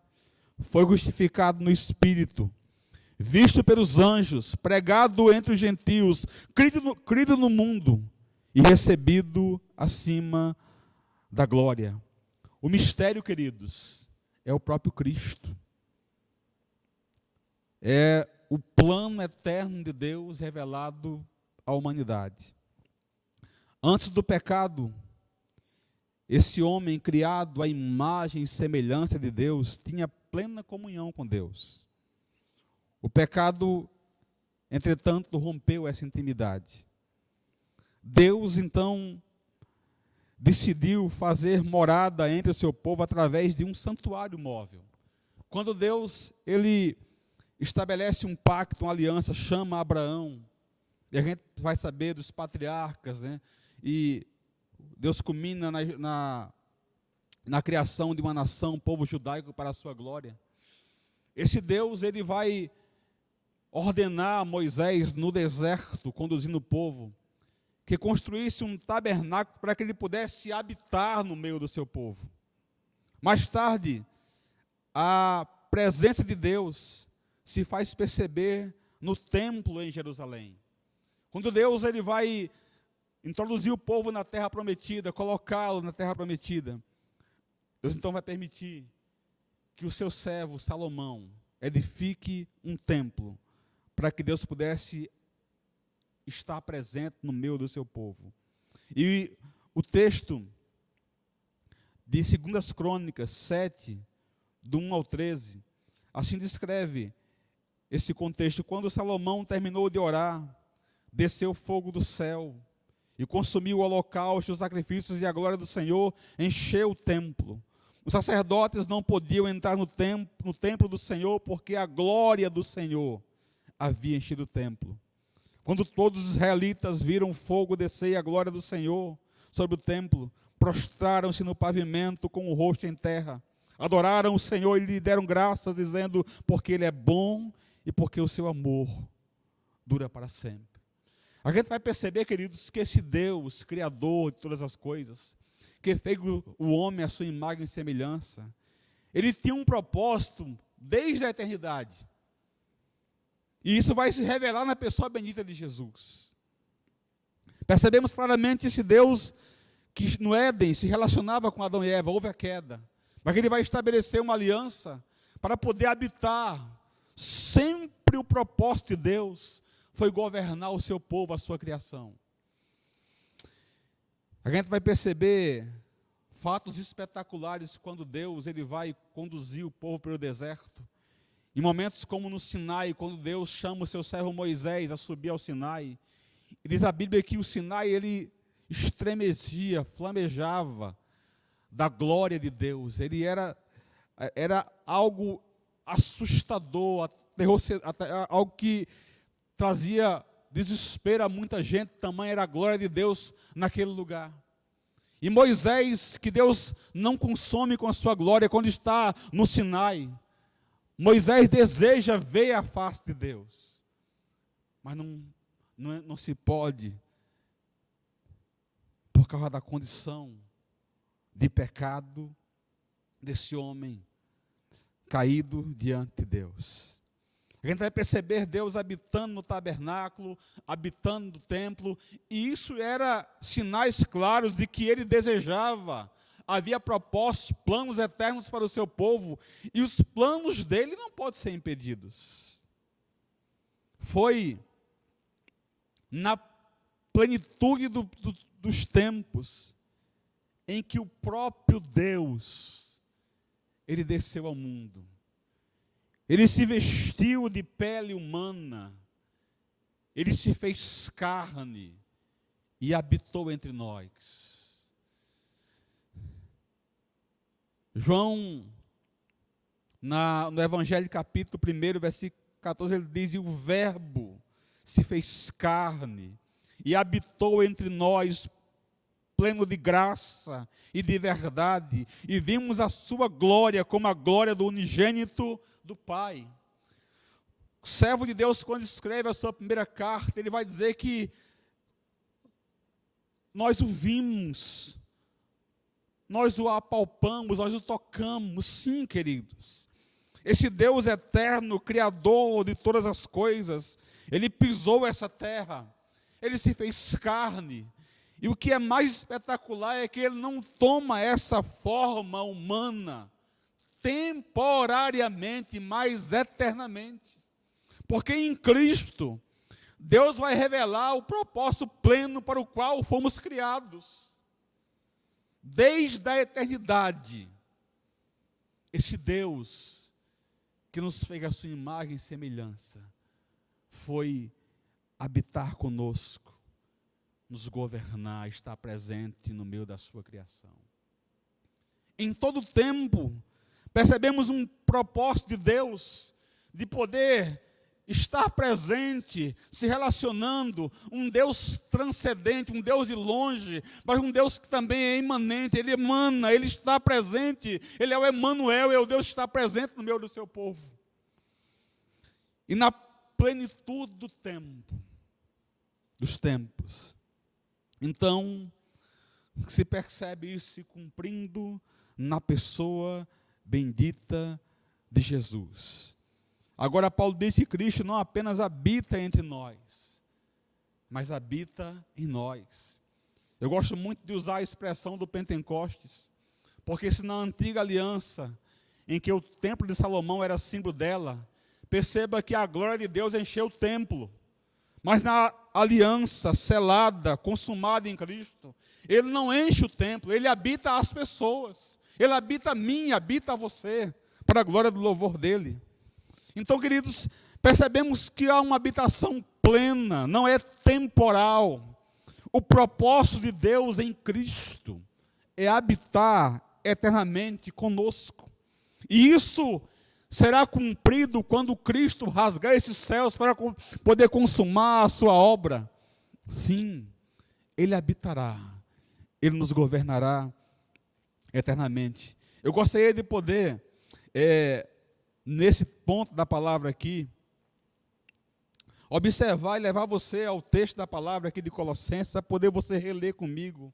foi justificado no Espírito, visto pelos anjos, pregado entre os gentios, crido no mundo e recebido acima da glória. O mistério, queridos, é o próprio Cristo. É o plano eterno de Deus revelado à humanidade. Antes do pecado, esse homem criado à imagem e semelhança de Deus tinha plena comunhão com Deus. O pecado, entretanto, rompeu essa intimidade. Deus, então, decidiu fazer morada entre o seu povo através de um santuário móvel. Quando Deus, ele estabelece um pacto, uma aliança, chama Abraão, e a gente vai saber dos patriarcas, né? E Deus culmina na criação de uma nação, um povo judaico para a sua glória. Esse Deus, ele vai ordenar a Moisés no deserto, conduzindo o povo, que construísse um tabernáculo para que ele pudesse habitar no meio do seu povo. Mais tarde, a presença de Deus se faz perceber no templo em Jerusalém. Quando Deus, ele vai introduzir o povo na terra prometida, colocá-lo na terra prometida, Deus então vai permitir que o seu servo Salomão edifique um templo, para que Deus pudesse estar presente no meio do seu povo. E o texto de 2 Crônicas 7, do 1 ao 13, assim descreve esse contexto. Quando Salomão terminou de orar, desceu fogo do céu, e consumiu o holocausto, os sacrifícios, e a glória do Senhor encheu o templo. Os sacerdotes não podiam entrar no templo do Senhor, porque a glória do Senhor havia enchido o templo. Quando todos os israelitas viram o fogo descer e a glória do Senhor sobre o templo, prostraram-se no pavimento com o rosto em terra, adoraram o Senhor e lhe deram graças, dizendo, porque Ele é bom e porque o seu amor dura para sempre. A gente vai perceber, queridos, que esse Deus, Criador de todas as coisas, que fez o homem à sua imagem e semelhança, ele tinha um propósito desde a eternidade. E isso vai se revelar na pessoa bendita de Jesus. Percebemos claramente esse Deus que no Éden se relacionava com Adão e Eva, houve a queda, mas ele vai estabelecer uma aliança para poder habitar. Sempre o propósito de Deus foi governar o seu povo, a sua criação. A gente vai perceber fatos espetaculares quando Deus, ele vai conduzir o povo pelo deserto. Em momentos como no Sinai, quando Deus chama o seu servo Moisés a subir ao Sinai, e diz a Bíblia que o Sinai, ele estremecia, flamejava da glória de Deus. Ele era algo assustador, algo que trazia desespero a muita gente, tamanha era a glória de Deus naquele lugar. E Moisés, que Deus não consome com a sua glória, quando está no Sinai, Moisés deseja ver a face de Deus, mas não se pode, por causa da condição de pecado desse homem caído diante de Deus. A gente vai perceber Deus habitando no tabernáculo, habitando no templo, e isso era sinais claros de que ele desejava, havia propósitos, planos eternos para o seu povo, e os planos dele não podem ser impedidos. Foi na plenitude dos tempos em que o próprio Deus, ele desceu ao mundo. Ele se vestiu de pele humana, ele se fez carne e habitou entre nós. João, no Evangelho capítulo 1, versículo 14, ele diz: e o Verbo se fez carne e habitou entre nós, pleno de graça e de verdade, e vimos a sua glória como a glória do unigênito do Pai. O servo de Deus, quando escreve a sua primeira carta, ele vai dizer que nós o vimos, nós o apalpamos, nós o tocamos. Sim, queridos. Esse Deus eterno, Criador de todas as coisas, Ele pisou essa terra, Ele se fez carne. E o que é mais espetacular é que Ele não toma essa forma humana temporariamente, mas eternamente. Porque em Cristo, Deus vai revelar o propósito pleno para o qual fomos criados. Desde a eternidade, esse Deus que nos fez a sua imagem e semelhança, foi habitar conosco, nos governar, estar presente no meio da sua criação. Em todo tempo, percebemos um propósito de Deus, de poder estar presente, se relacionando, um Deus transcendente, um Deus de longe, mas um Deus que também é imanente, Ele emana, Ele está presente, Ele é o Emanuel, é o Deus que está presente no meio do seu povo. E na plenitude do tempo, dos tempos, então, se percebe isso se cumprindo na pessoa bendita de Jesus. Agora, Paulo diz que Cristo não apenas habita entre nós, mas habita em nós. Eu gosto muito de usar a expressão do Pentecostes, porque se na antiga aliança, em que o templo de Salomão era símbolo dela, perceba que a glória de Deus encheu o templo. Mas na aliança selada, consumada em Cristo, Ele não enche o templo, Ele habita as pessoas. Ele habita a mim, habita a você, para a glória do louvor dEle. Então, queridos, percebemos que há uma habitação plena, não é temporal. O propósito de Deus em Cristo é habitar eternamente conosco. E isso será cumprido quando Cristo rasgar esses céus para poder consumar a sua obra. Sim, Ele habitará, Ele nos governará eternamente. Eu gostaria de poder, nesse ponto da palavra aqui, observar e levar você ao texto da palavra aqui de Colossenses, para poder você reler comigo.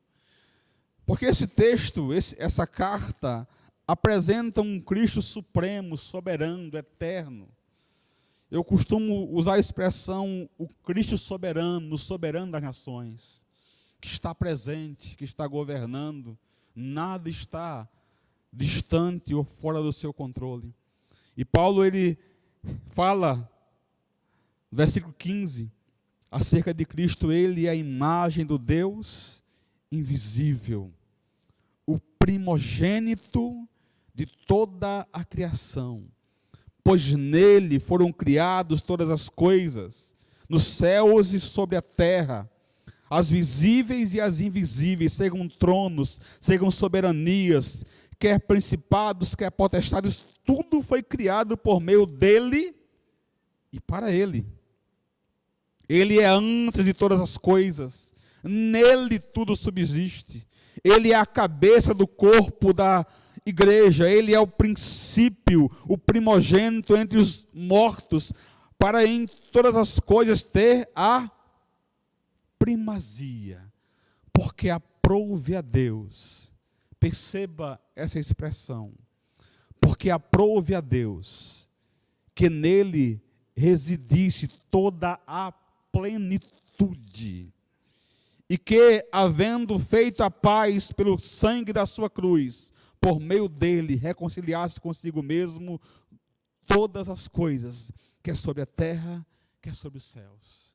Porque esse texto, essa carta, apresenta um Cristo supremo, soberano, eterno. Eu costumo usar a expressão, o Cristo soberano, o soberano das nações, que está presente, que está governando, nada está distante ou fora do seu controle. E Paulo, ele fala, versículo 15, acerca de Cristo: Ele é a imagem do Deus invisível, o primogênito de toda a criação, pois nele foram criadas todas as coisas, nos céus e sobre a terra, as visíveis e as invisíveis, sejam tronos, sejam soberanias, quer principados, quer potestades, tudo foi criado por meio dele e para ele. Ele é antes de todas as coisas, nele tudo subsiste. Ele é a cabeça do corpo da igreja, ele é o princípio, o primogênito entre os mortos, para em todas as coisas ter a primazia, porque aprouve a Deus. Perceba essa expressão, porque aprouve a Deus que nele residisse toda a plenitude, e que, havendo feito a paz pelo sangue da sua cruz, por meio dele reconciliasse consigo mesmo todas as coisas, quer sobre a terra, quer sobre os céus.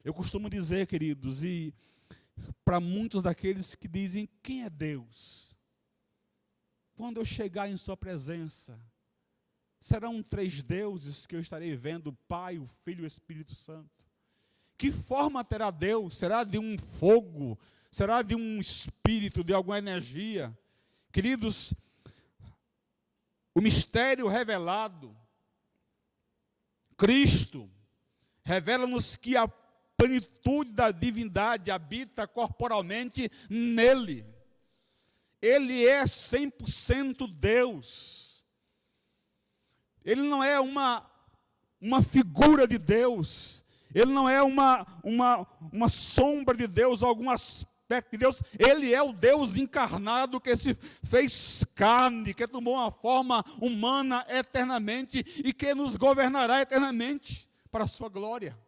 Eu costumo dizer, queridos, e para muitos daqueles que dizem: quem é Deus? Quando eu chegar em sua presença, serão 3 deuses que eu estarei vendo: o Pai, o Filho e o Espírito Santo. Que forma terá Deus? Será de um fogo? Será de um espírito, de alguma energia? Queridos, o mistério revelado, Cristo, revela-nos que a plenitude da divindade habita corporalmente nele. Ele é 100% Deus. Ele não é uma figura de Deus. Ele não é uma sombra de Deus, algum aspecto de Deus. Ele é o Deus encarnado que se fez carne, que tomou uma forma humana eternamente e que nos governará eternamente para a sua glória.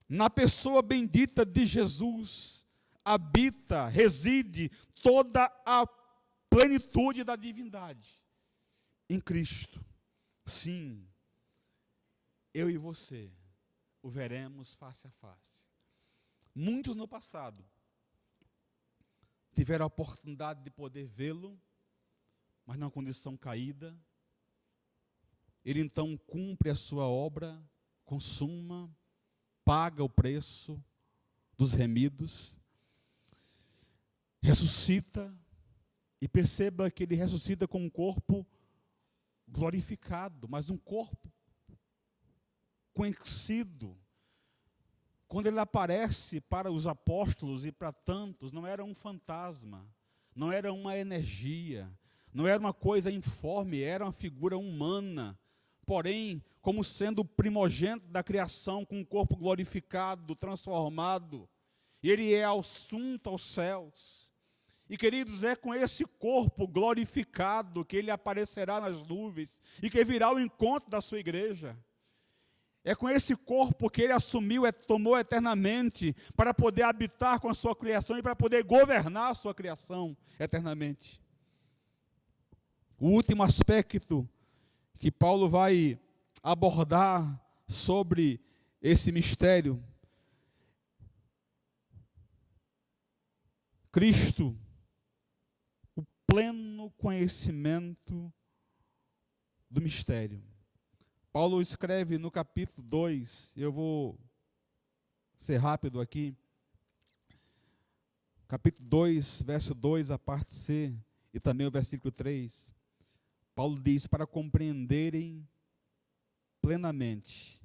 Na pessoa bendita de Jesus habita, reside toda a plenitude da divindade em Cristo. Sim, eu e você o veremos face a face. Muitos no passado tiveram a oportunidade de poder vê-lo, mas numa condição caída. Ele então cumpre a sua obra, consuma, paga o preço dos remidos, ressuscita, e perceba que ele ressuscita com um corpo glorificado, mas um corpo conhecido. Quando ele aparece para os apóstolos e para tantos, não era um fantasma, não era uma energia, não era uma coisa informe, era uma figura humana, porém, como sendo o primogênito da criação, com um corpo glorificado, transformado, e ele é assunto aos céus. E, queridos, é com esse corpo glorificado que ele aparecerá nas nuvens e que virá ao encontro da sua igreja. É com esse corpo que ele assumiu, tomou eternamente, para poder habitar com a sua criação e para poder governar a sua criação eternamente. O último aspecto que Paulo vai abordar sobre esse mistério: Cristo, o pleno conhecimento do mistério. Paulo escreve no capítulo 2, eu vou ser rápido aqui, capítulo 2, verso 2, a parte C, e também o versículo 3, Paulo diz: para compreenderem plenamente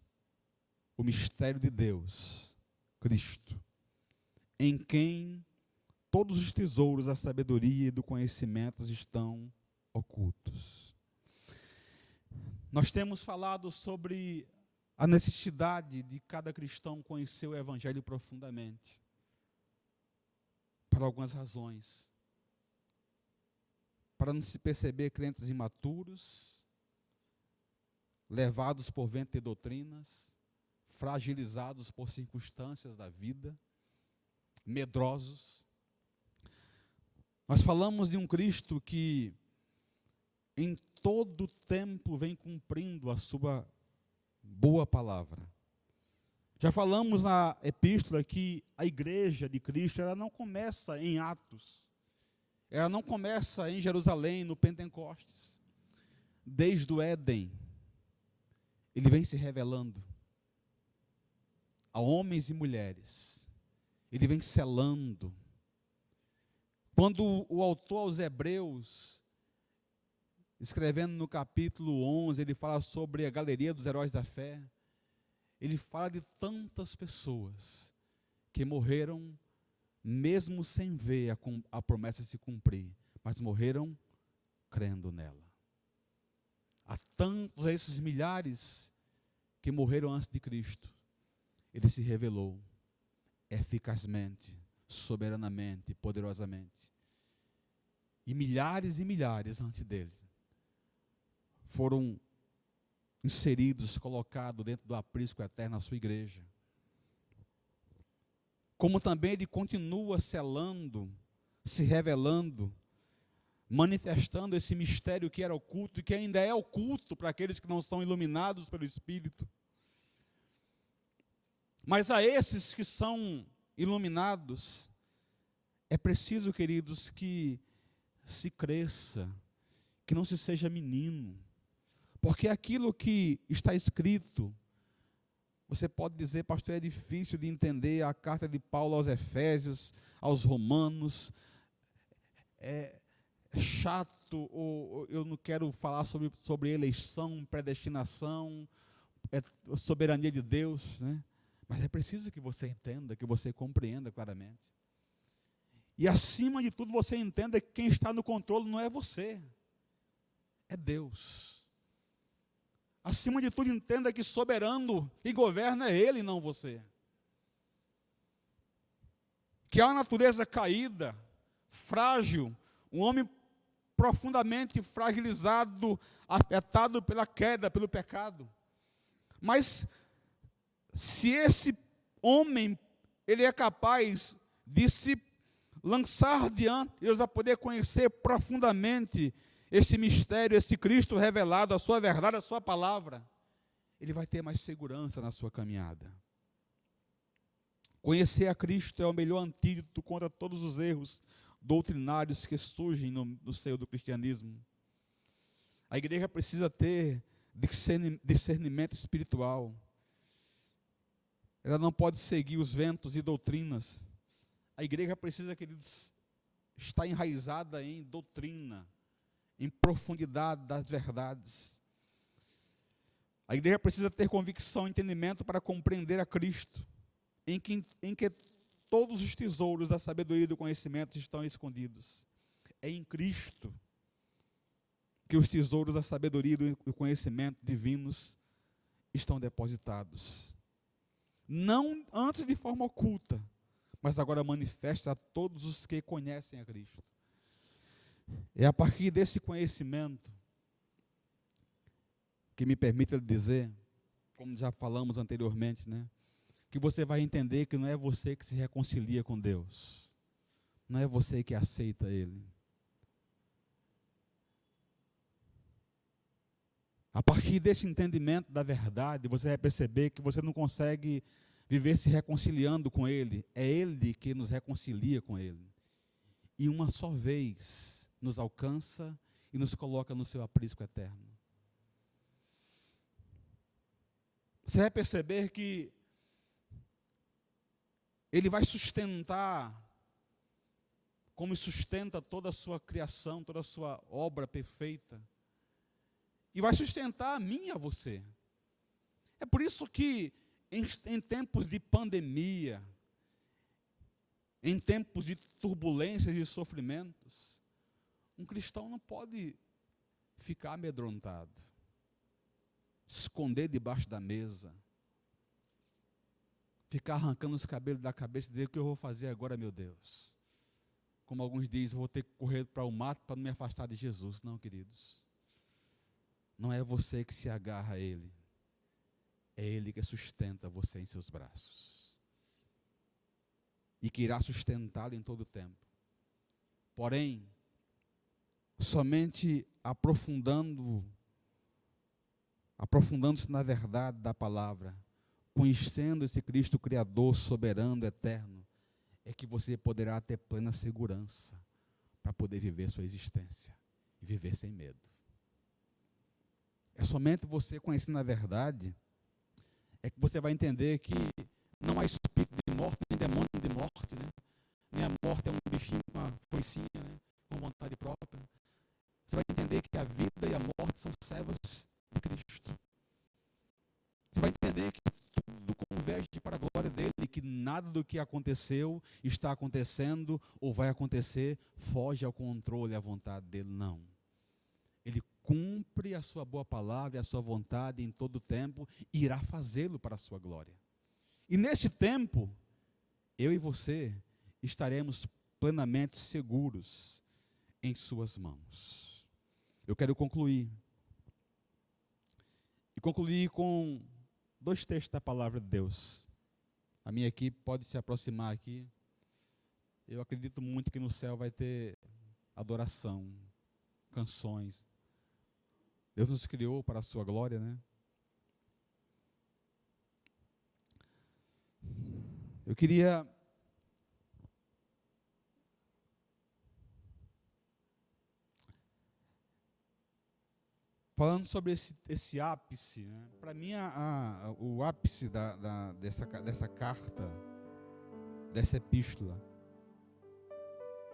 o mistério de Deus, Cristo, em quem todos os tesouros da sabedoria e do conhecimento estão ocultos. Nós temos falado sobre a necessidade de cada cristão conhecer o Evangelho profundamente, por algumas razões. Para não se perceber crentes imaturos, levados por vento de doutrinas, fragilizados por circunstâncias da vida, medrosos. Nós falamos de um Cristo que em todo tempo vem cumprindo a sua boa palavra. Já falamos na epístola que a igreja de Cristo, ela não começa em Atos, ela não começa em Jerusalém, no Pentecostes. Desde o Éden, ele vem se revelando a homens e mulheres, ele vem selando. Quando o autor aos Hebreus, escrevendo no capítulo 11, ele fala sobre a galeria dos heróis da fé, ele fala de tantas pessoas que morreram mesmo sem ver a promessa se cumprir, mas morreram crendo nela. Há tantos, esses milhares que morreram antes de Cristo, ele se revelou eficazmente, soberanamente, poderosamente. E milhares antes dele foram inseridos, colocados dentro do aprisco eterno na sua igreja. Como também ele continua selando, se revelando, manifestando esse mistério que era oculto e que ainda é oculto para aqueles que não são iluminados pelo Espírito. Mas a esses que são iluminados, é preciso, queridos, que se cresça, que não se seja menino, porque aquilo que está escrito Você pode dizer, pastor, é difícil de entender a carta de Paulo aos Efésios, aos Romanos, é chato, ou eu não quero falar sobre eleição, predestinação, soberania de Deus, né? Mas é preciso que você entenda, que você compreenda claramente. E acima de tudo você entenda que quem está no controle não é você, é Deus. Acima de tudo entenda que soberano e governa é Ele, não você. Que há uma natureza caída, frágil, um homem profundamente fragilizado, afetado pela queda, pelo pecado. Mas se esse homem, ele é capaz de se lançar diante de Deus, a poder conhecer profundamente esse mistério, esse Cristo revelado, a sua verdade, a sua palavra, ele vai ter mais segurança na sua caminhada. Conhecer a Cristo é o melhor antídoto contra todos os erros doutrinários que surgem no seio do cristianismo. A igreja precisa ter discernimento espiritual. Ela não pode seguir os ventos e doutrinas. A igreja precisa, queridos, estar enraizada em doutrina, em profundidade das verdades. A igreja precisa ter convicção e entendimento para compreender a Cristo, em que todos os tesouros da sabedoria e do conhecimento estão escondidos. É em Cristo que os tesouros da sabedoria e do conhecimento divinos estão depositados. Não antes de forma oculta, mas agora manifesta a todos os que conhecem a Cristo. É a partir desse conhecimento que me permita dizer, como já falamos anteriormente, né, que você vai entender que não é você que se reconcilia com Deus, não é você que aceita Ele. A partir desse entendimento da verdade, você vai perceber que você não consegue viver se reconciliando com Ele, é Ele que nos reconcilia com Ele. E uma só vez nos alcança e nos coloca no seu aprisco eterno. Você vai perceber que Ele vai sustentar, como sustenta toda a sua criação, toda a sua obra perfeita, e vai sustentar a mim e a você. É por isso que em tempos de pandemia, em tempos de turbulências e sofrimentos, um cristão não pode ficar amedrontado, esconder debaixo da mesa, ficar arrancando os cabelos da cabeça e dizer: o que eu vou fazer agora, meu Deus? Como alguns dizem, vou ter que correr para o mato para não me afastar de Jesus. Não, queridos. Não é você que se agarra a Ele. É Ele que sustenta você em seus braços. E que irá sustentá-lo em todo o tempo. Porém, somente aprofundando-se na verdade da palavra, conhecendo esse Cristo Criador, soberano, eterno, é que você poderá ter plena segurança para poder viver sua existência e viver sem medo. É somente você conhecendo a verdade é que você vai entender que não há espírito de morte, nem demônio de morte, né? Nem a morte é um bichinho com uma foicinha, né? Com vontade própria. Você vai entender que a vida e a morte são servas de Cristo. Você vai entender que tudo converge para a glória dele, e que nada do que aconteceu, está acontecendo ou vai acontecer, foge ao controle e à vontade dele, não. Ele cumpre a sua boa palavra e a sua vontade em todo o tempo, e irá fazê-lo para a sua glória. E nesse tempo, eu e você estaremos plenamente seguros em suas mãos. Eu quero concluir. E concluir com 2 textos da palavra de Deus. A minha equipe pode se aproximar aqui. Eu acredito muito que no céu vai ter adoração, canções. Deus nos criou para a sua glória, né? Eu queria falando sobre esse ápice, né? Para mim o ápice dessa carta, dessa epístola,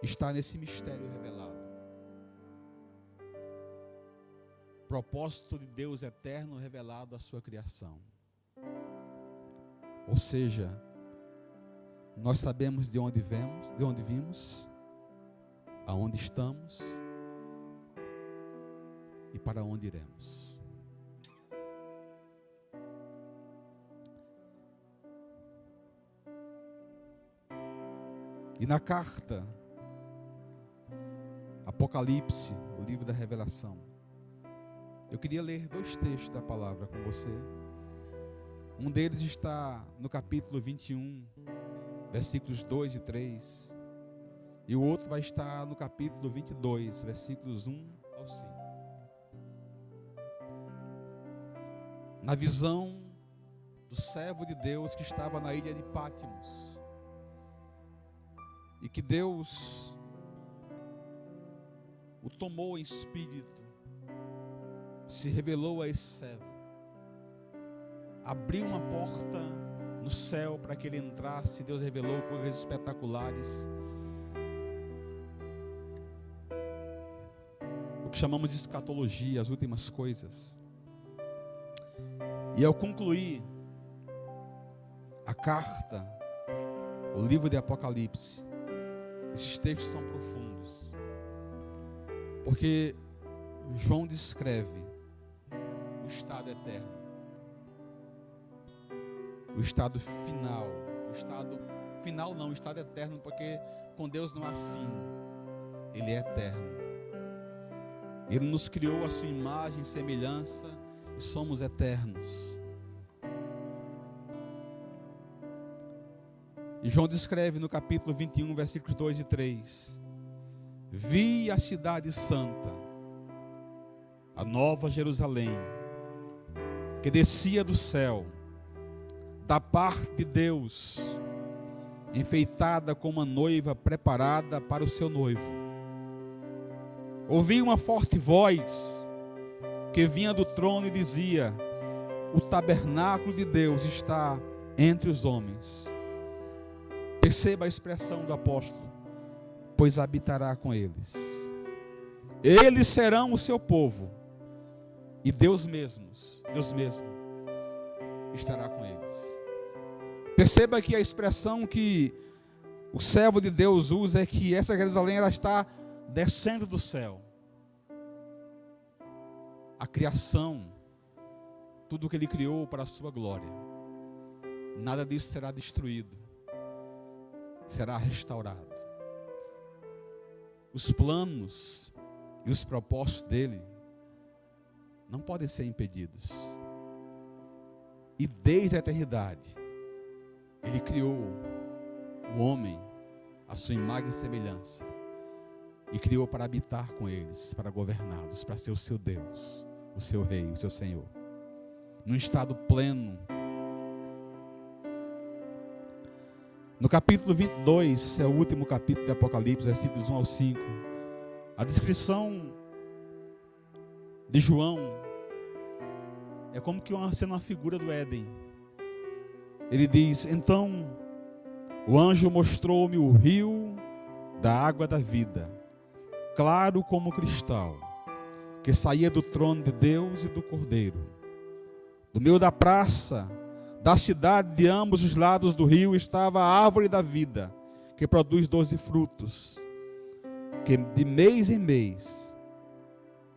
está nesse mistério revelado. Propósito de Deus eterno revelado à sua criação. Ou seja, nós sabemos de onde vimos, aonde estamos e para onde iremos. E na carta Apocalipse, o livro da Revelação, eu queria ler 2 textos da palavra com você. Um deles está no capítulo 21, versículos 2 e 3. E o outro vai estar no capítulo 22, versículos 1 ao 5. Na visão do servo de Deus que estava na ilha de Pátimos, e que Deus o tomou em espírito, se revelou a esse servo, abriu uma porta no céu para que ele entrasse. Deus revelou coisas espetaculares, o que chamamos de escatologia, as últimas coisas. E ao concluir a carta, o livro de Apocalipse, esses textos são profundos, porque João descreve o estado eterno, o estado final, o estado eterno, porque com Deus não há fim, Ele é eterno. Ele nos criou a sua imagem e semelhança e somos eternos. E João descreve no capítulo 21, versículos 2 e 3: vi a cidade santa, a nova Jerusalém, que descia do céu, da parte de Deus, enfeitada como uma noiva preparada para o seu noivo. Ouvi uma forte voz que vinha do trono e dizia: o tabernáculo de Deus está entre os homens. Perceba a expressão do apóstolo: pois habitará com eles. Eles serão o seu povo, e Deus mesmo estará com eles. Perceba que a expressão que o servo de Deus usa é que essa Jerusalém, ela está descendo do céu. A criação, tudo que Ele criou para a sua glória, nada disso será destruído, será restaurado. Os planos e os propósitos dele não podem ser impedidos. E desde a eternidade, Ele criou o homem à sua imagem e semelhança, e criou para habitar com eles, para governá-los, para ser o seu Deus, o seu Rei, o seu Senhor, num estado pleno. No capítulo 22, é o último capítulo de Apocalipse, versículos 1 ao 5, a descrição de João é como que sendo uma figura do Éden. Ele diz: então o anjo mostrou-me o rio da água da vida, claro como cristal, que saía do trono de Deus e do Cordeiro. Do meio da praça da cidade, de ambos os lados do rio, estava a árvore da vida, que produz 12 frutos, que de mês em mês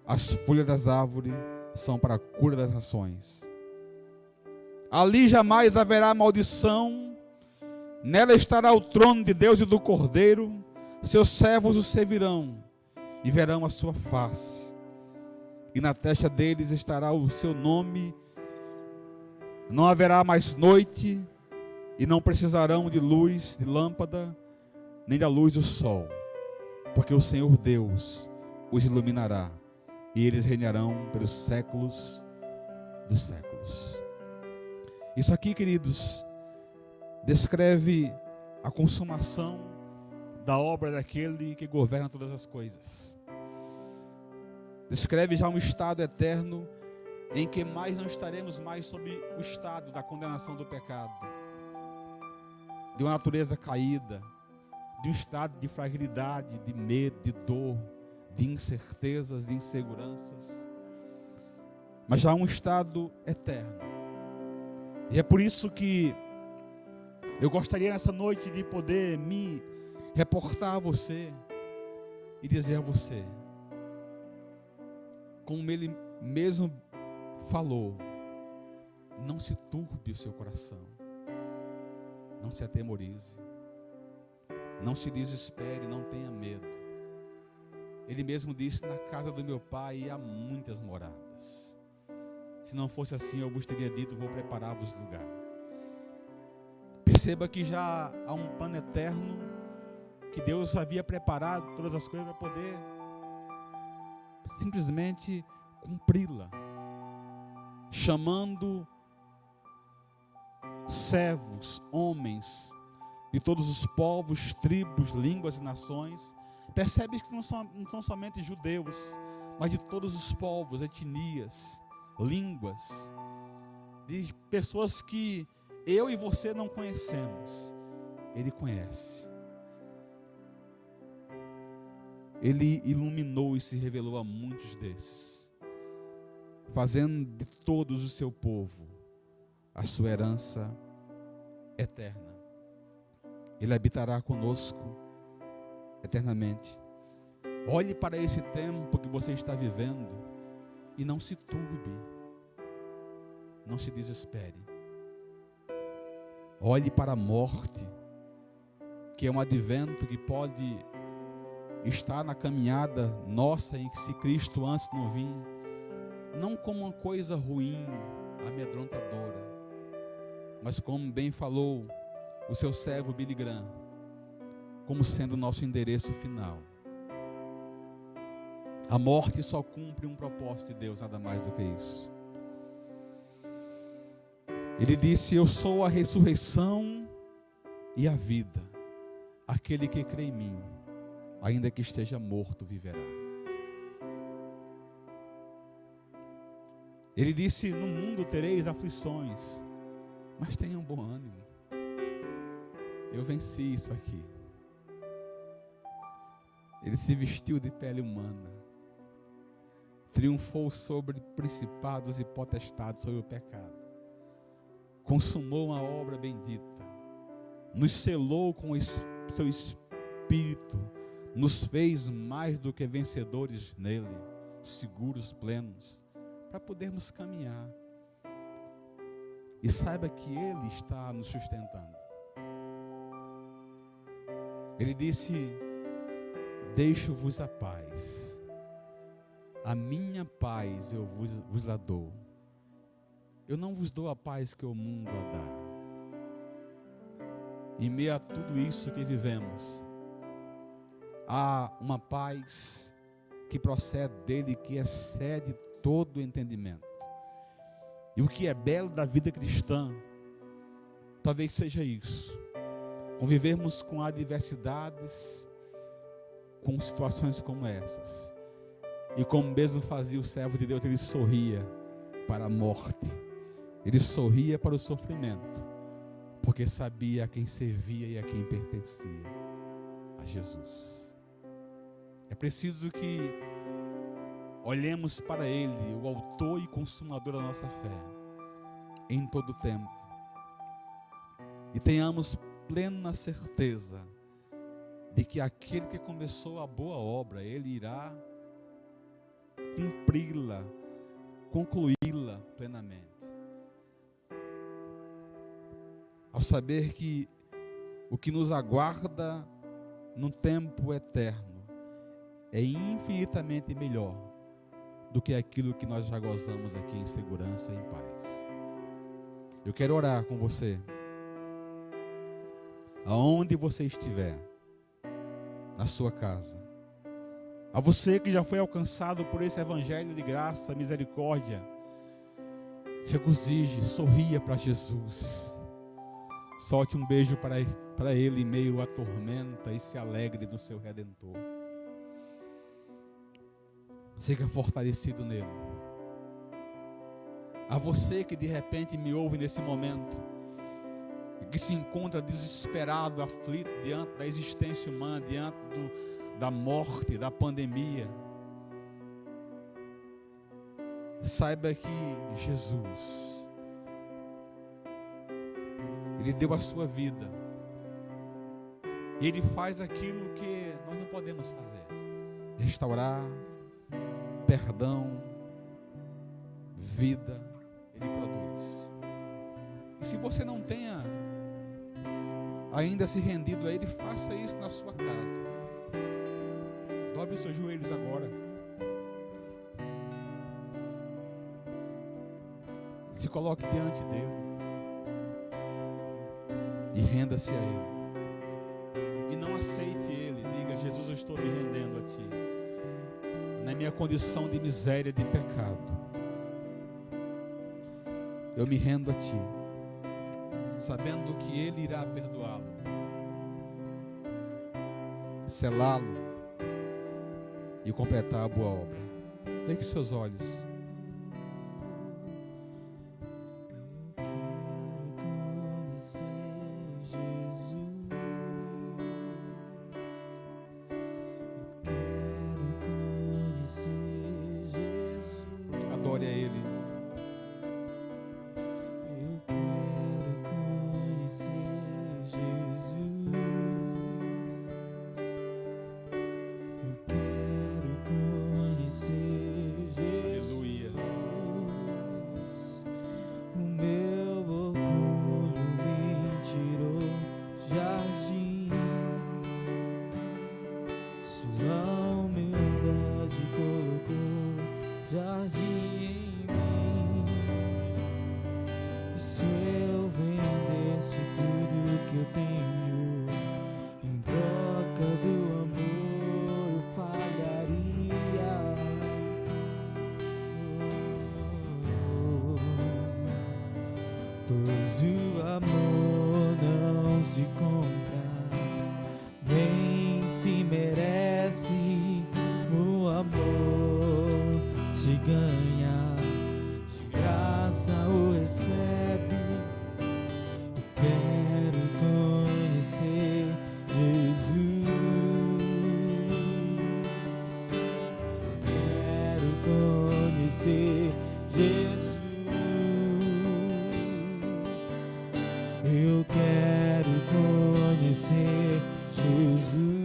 as folhas das árvores são para a cura das nações. Ali jamais haverá maldição, nela estará o trono de Deus e do Cordeiro, seus servos o servirão e verão a sua face, e na testa deles estará o seu nome. Não haverá mais noite, e não precisarão de luz, de lâmpada, nem da luz do sol, porque o Senhor Deus os iluminará, e eles reinarão pelos séculos dos séculos. Isso aqui, queridos, descreve a consumação da obra daquele que governa todas as coisas. descreve já um estado eterno em que mais não estaremos mais sob o estado da condenação do pecado, de uma natureza caída, de um estado de fragilidade, de medo, de dor, de incertezas, de inseguranças, mas já um estado eterno. E é por isso que eu gostaria nessa noite de poder me reportar a você e dizer a você, como ele mesmo falou, não se turbe o seu coração, não se atemorize, não se desespere, não tenha medo. Ele mesmo disse: na casa do meu pai há muitas moradas. Se não fosse assim, eu vos teria dito: vou preparar-vos lugar. Perceba que já há um plano eterno, que Deus havia preparado todas as coisas para poder simplesmente cumpri-la, chamando servos, homens de todos os povos, tribos, línguas e nações. Percebe que não são somente judeus, mas de todos os povos, etnias, línguas, de pessoas que eu e você não conhecemos. Ele conhece. Ele iluminou e se revelou a muitos desses, fazendo de todos o seu povo a sua herança eterna. Ele habitará conosco eternamente. Olhe para esse tempo que você está vivendo e não se turbe, não se desespere. Olhe para a morte, que é um advento que pode estar na caminhada nossa, em que se Cristo antes não vir, não como uma coisa ruim, amedrontadora, mas como bem falou o seu servo Billy Graham, como sendo o nosso endereço final. A morte só cumpre um propósito de Deus, nada mais do que isso. Ele disse: eu sou a ressurreição e a vida. Aquele que crê em mim, ainda que esteja morto, viverá. Ele disse: no mundo tereis aflições, mas tenham bom ânimo. Eu venci isso aqui. Ele se vestiu de pele humana, triunfou sobre principados e potestades, sobre o pecado, consumou uma obra bendita, nos selou com o seu Espírito, nos fez mais do que vencedores nele, seguros, plenos, para podermos caminhar. E saiba que Ele está nos sustentando. Ele disse: deixo-vos a paz, a minha paz eu vos la dou. Eu não vos dou a paz que o mundo a dá. Em meio a tudo isso que vivemos, há uma paz que procede dele, que excede todo o entendimento. E o que é belo da vida cristã, talvez seja isso: convivermos com adversidades, com situações como essas. E como mesmo fazia o servo de Deus, ele sorria para a morte, ele sorria para o sofrimento, porque sabia a quem servia e a quem pertencia: a Jesus. É preciso que olhemos para Ele, o autor e consumador da nossa fé, em todo o tempo, e tenhamos plena certeza de que aquele que começou a boa obra, Ele irá cumpri-la, concluí-la plenamente. Ao saber que o que nos aguarda no tempo eterno é infinitamente melhor do que aquilo que nós já gozamos aqui em segurança e em paz. Eu quero orar com você, aonde você estiver, na sua casa. A você que já foi alcançado por esse evangelho de graça, misericórdia, regozije, sorria para Jesus. Solte um beijo para Ele em meio à tormenta e se alegre no seu Redentor. Seja fortalecido nele. A você que de repente me ouve nesse momento, que se encontra desesperado, aflito diante da existência humana, diante da morte, da pandemia, saiba que Jesus, Ele deu a sua vida, e Ele faz aquilo que nós não podemos fazer: restaurar, perdão, vida. Ele produz. E se você não tenha ainda se rendido a Ele, faça isso na sua casa. Dobre os seus joelhos agora. Se coloque diante dele e renda-se a Ele. E não aceite Ele. Diga: Jesus, eu estou me rendendo a Ti, na minha condição de miséria, de pecado. Eu me rendo a Ti, sabendo que Ele irá perdoá-lo, selá-lo e completar a boa obra. Feche seus olhos. Adore a Ele. Pois o amor não se compra, nem se merece. O amor se ganha, de graça o recebe. Eu quero conhecer Jesus. Eu quero conhecer Jesus. Eu quero conhecer Jesus.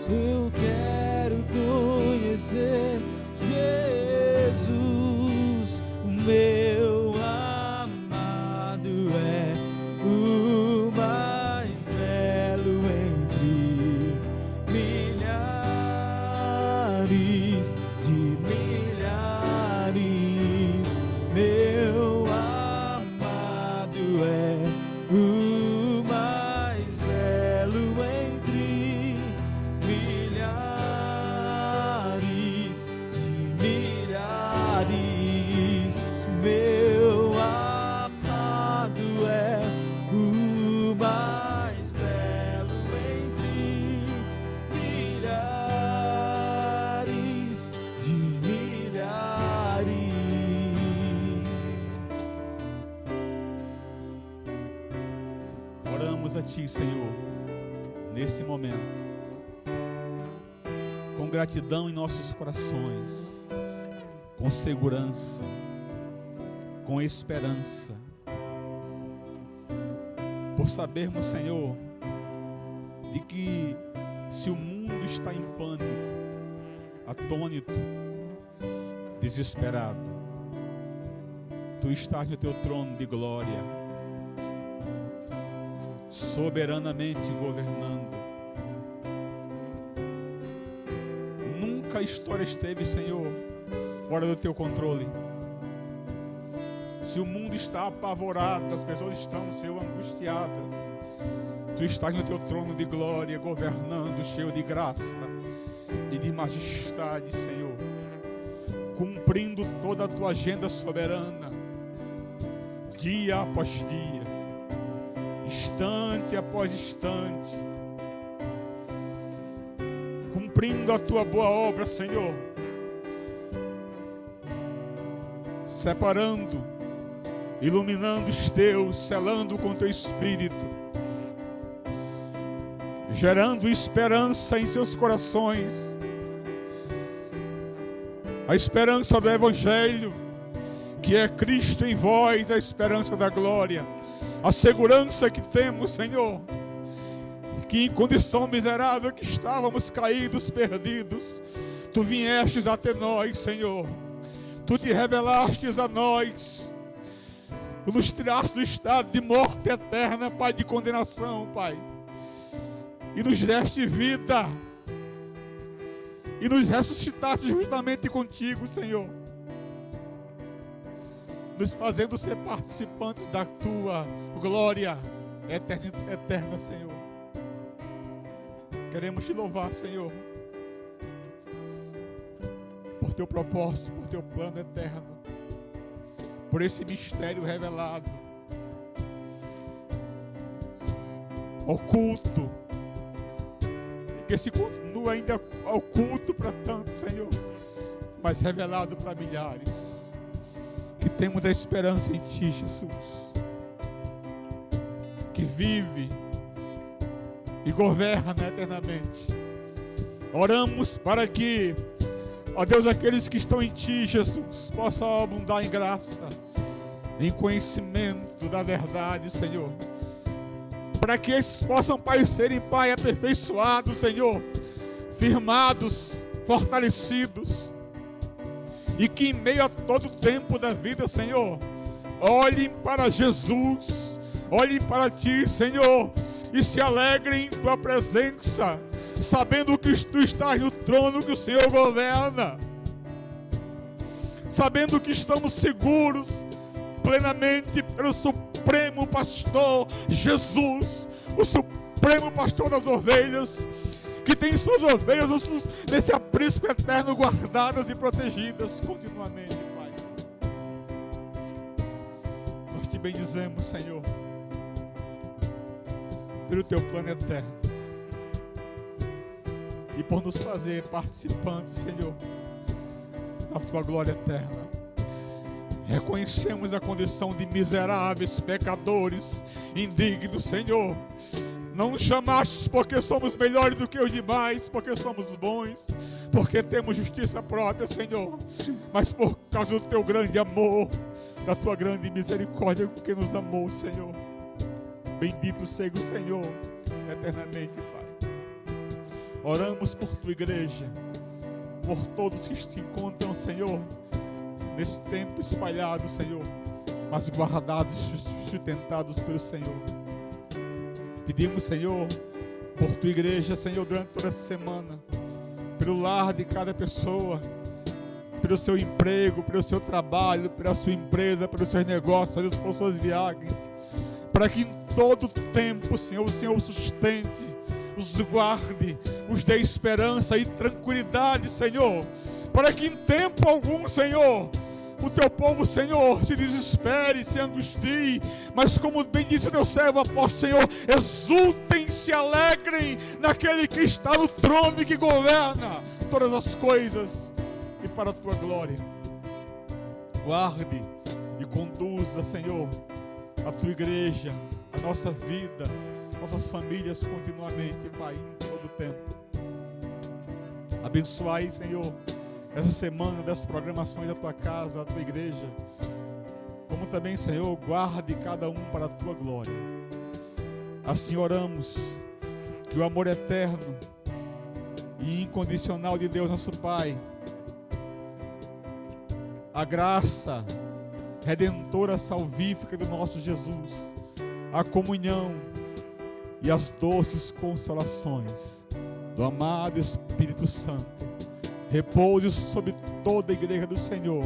Eu quero conhecer Jesus. O meu amado é o mais belo entre milhares de milhares. Meu amado é o mais belo entre milhares de milhares. Meu amado é o mais belo entre milhares de milhares. Oramos a Ti, Senhor, nesse momento, com gratidão em nossos corações, com segurança, com esperança, por sabermos, Senhor, de que se o mundo está em pânico, atônito, desesperado, Tu estás no Teu trono de glória, soberanamente governando. Nunca a história esteve, Senhor, fora do Teu controle. Se o mundo está apavorado, as pessoas estão, Senhor, angustiadas, Tu estás no Teu trono de glória, governando, cheio de graça e de majestade, Senhor, cumprindo toda a Tua agenda soberana, dia após dia, instante após instante, cumprindo cumprindo a tua boa obra, Senhor. Separando, iluminando os teus, selando com teu Espírito, gerando esperança em seus corações, a esperança do Evangelho, que é Cristo em vós, a esperança da glória, a segurança que temos, Senhor, que em condição miserável que estávamos caídos, perdidos, Tu viestes até nós, Senhor. Tu te revelastes a nós, Tu nos tiraste do estado de morte eterna, Pai, de condenação, Pai, e nos deste vida, e nos ressuscitaste juntamente contigo, Senhor, nos fazendo ser participantes da Tua glória eterna, Senhor. Queremos Te louvar, Senhor, por Teu propósito, por Teu plano eterno, por esse mistério revelado, oculto, e que se continua ainda oculto para tantos, Senhor, mas revelado para milhares, que temos a esperança em Ti, Jesus, que vive e governa eternamente. Oramos para que, ó Deus, aqueles que estão em Ti, Jesus, possam abundar em graça, em conhecimento da verdade, Senhor, para que eles possam, Pai, serem, Pai, aperfeiçoados, Senhor, firmados, fortalecidos, e que em meio a todo o tempo da vida, Senhor, olhem para Jesus, olhem para Ti, Senhor, e se alegrem em Tua presença, sabendo que Tu estás no trono, que o Senhor governa, sabendo que estamos seguros plenamente pelo Supremo Pastor Jesus, o Supremo Pastor das ovelhas, que tem suas ovelhas nesse aprisco eterno guardadas e protegidas continuamente, Pai. Nós Te bendizemos, Senhor, pelo Teu plano eterno e por nos fazer participantes, Senhor, da Tua glória eterna. Reconhecemos a condição de miseráveis, pecadores, indignos, Senhor. Não nos chamaste porque somos melhores do que os demais, porque somos bons, porque temos justiça própria, Senhor, mas por causa do Teu grande amor, da Tua grande misericórdia que nos amou, Senhor. Bendito seja o Senhor eternamente, Pai. Oramos por Tua igreja, por todos que se encontram, Senhor, nesse tempo espalhado, Senhor, mas guardados, sustentados pelo Senhor. Pedimos, Senhor, por Tua igreja, Senhor, durante toda essa semana, pelo lar de cada pessoa, pelo seu emprego, pelo seu trabalho, pela sua empresa, pelos seus negócios, Deus, por suas viagens, para que em todo tempo, Senhor, o Senhor os sustente, os guarde, os dê esperança e tranquilidade, Senhor, para que em tempo algum, Senhor, o Teu povo, Senhor, se desespere, se angustie, mas como bem disse o Teu servo apóstolo, Senhor, exultem, se alegrem naquele que está no trono e que governa todas as coisas, e para a Tua glória. Guarde e conduza, Senhor, a Tua igreja, a nossa vida, nossas famílias continuamente, Pai, em todo o tempo. Abençoai, Senhor, essa semana das programações da Tua casa, da Tua igreja, como também, Senhor, guarde cada um para a Tua glória. Assim oramos, que o amor eterno e incondicional de Deus nosso Pai, a graça redentora salvífica do nosso Jesus, a comunhão e as doces consolações do amado Espírito Santo repouse sobre toda a igreja do Senhor,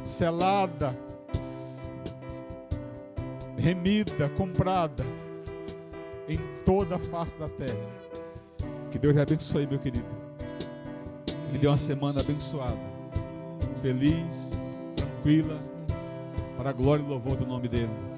selada, remida, comprada em toda a face da terra. Que Deus lhe abençoe, meu querido. Me dê uma semana abençoada, feliz, tranquila, para a glória e louvor do nome dele.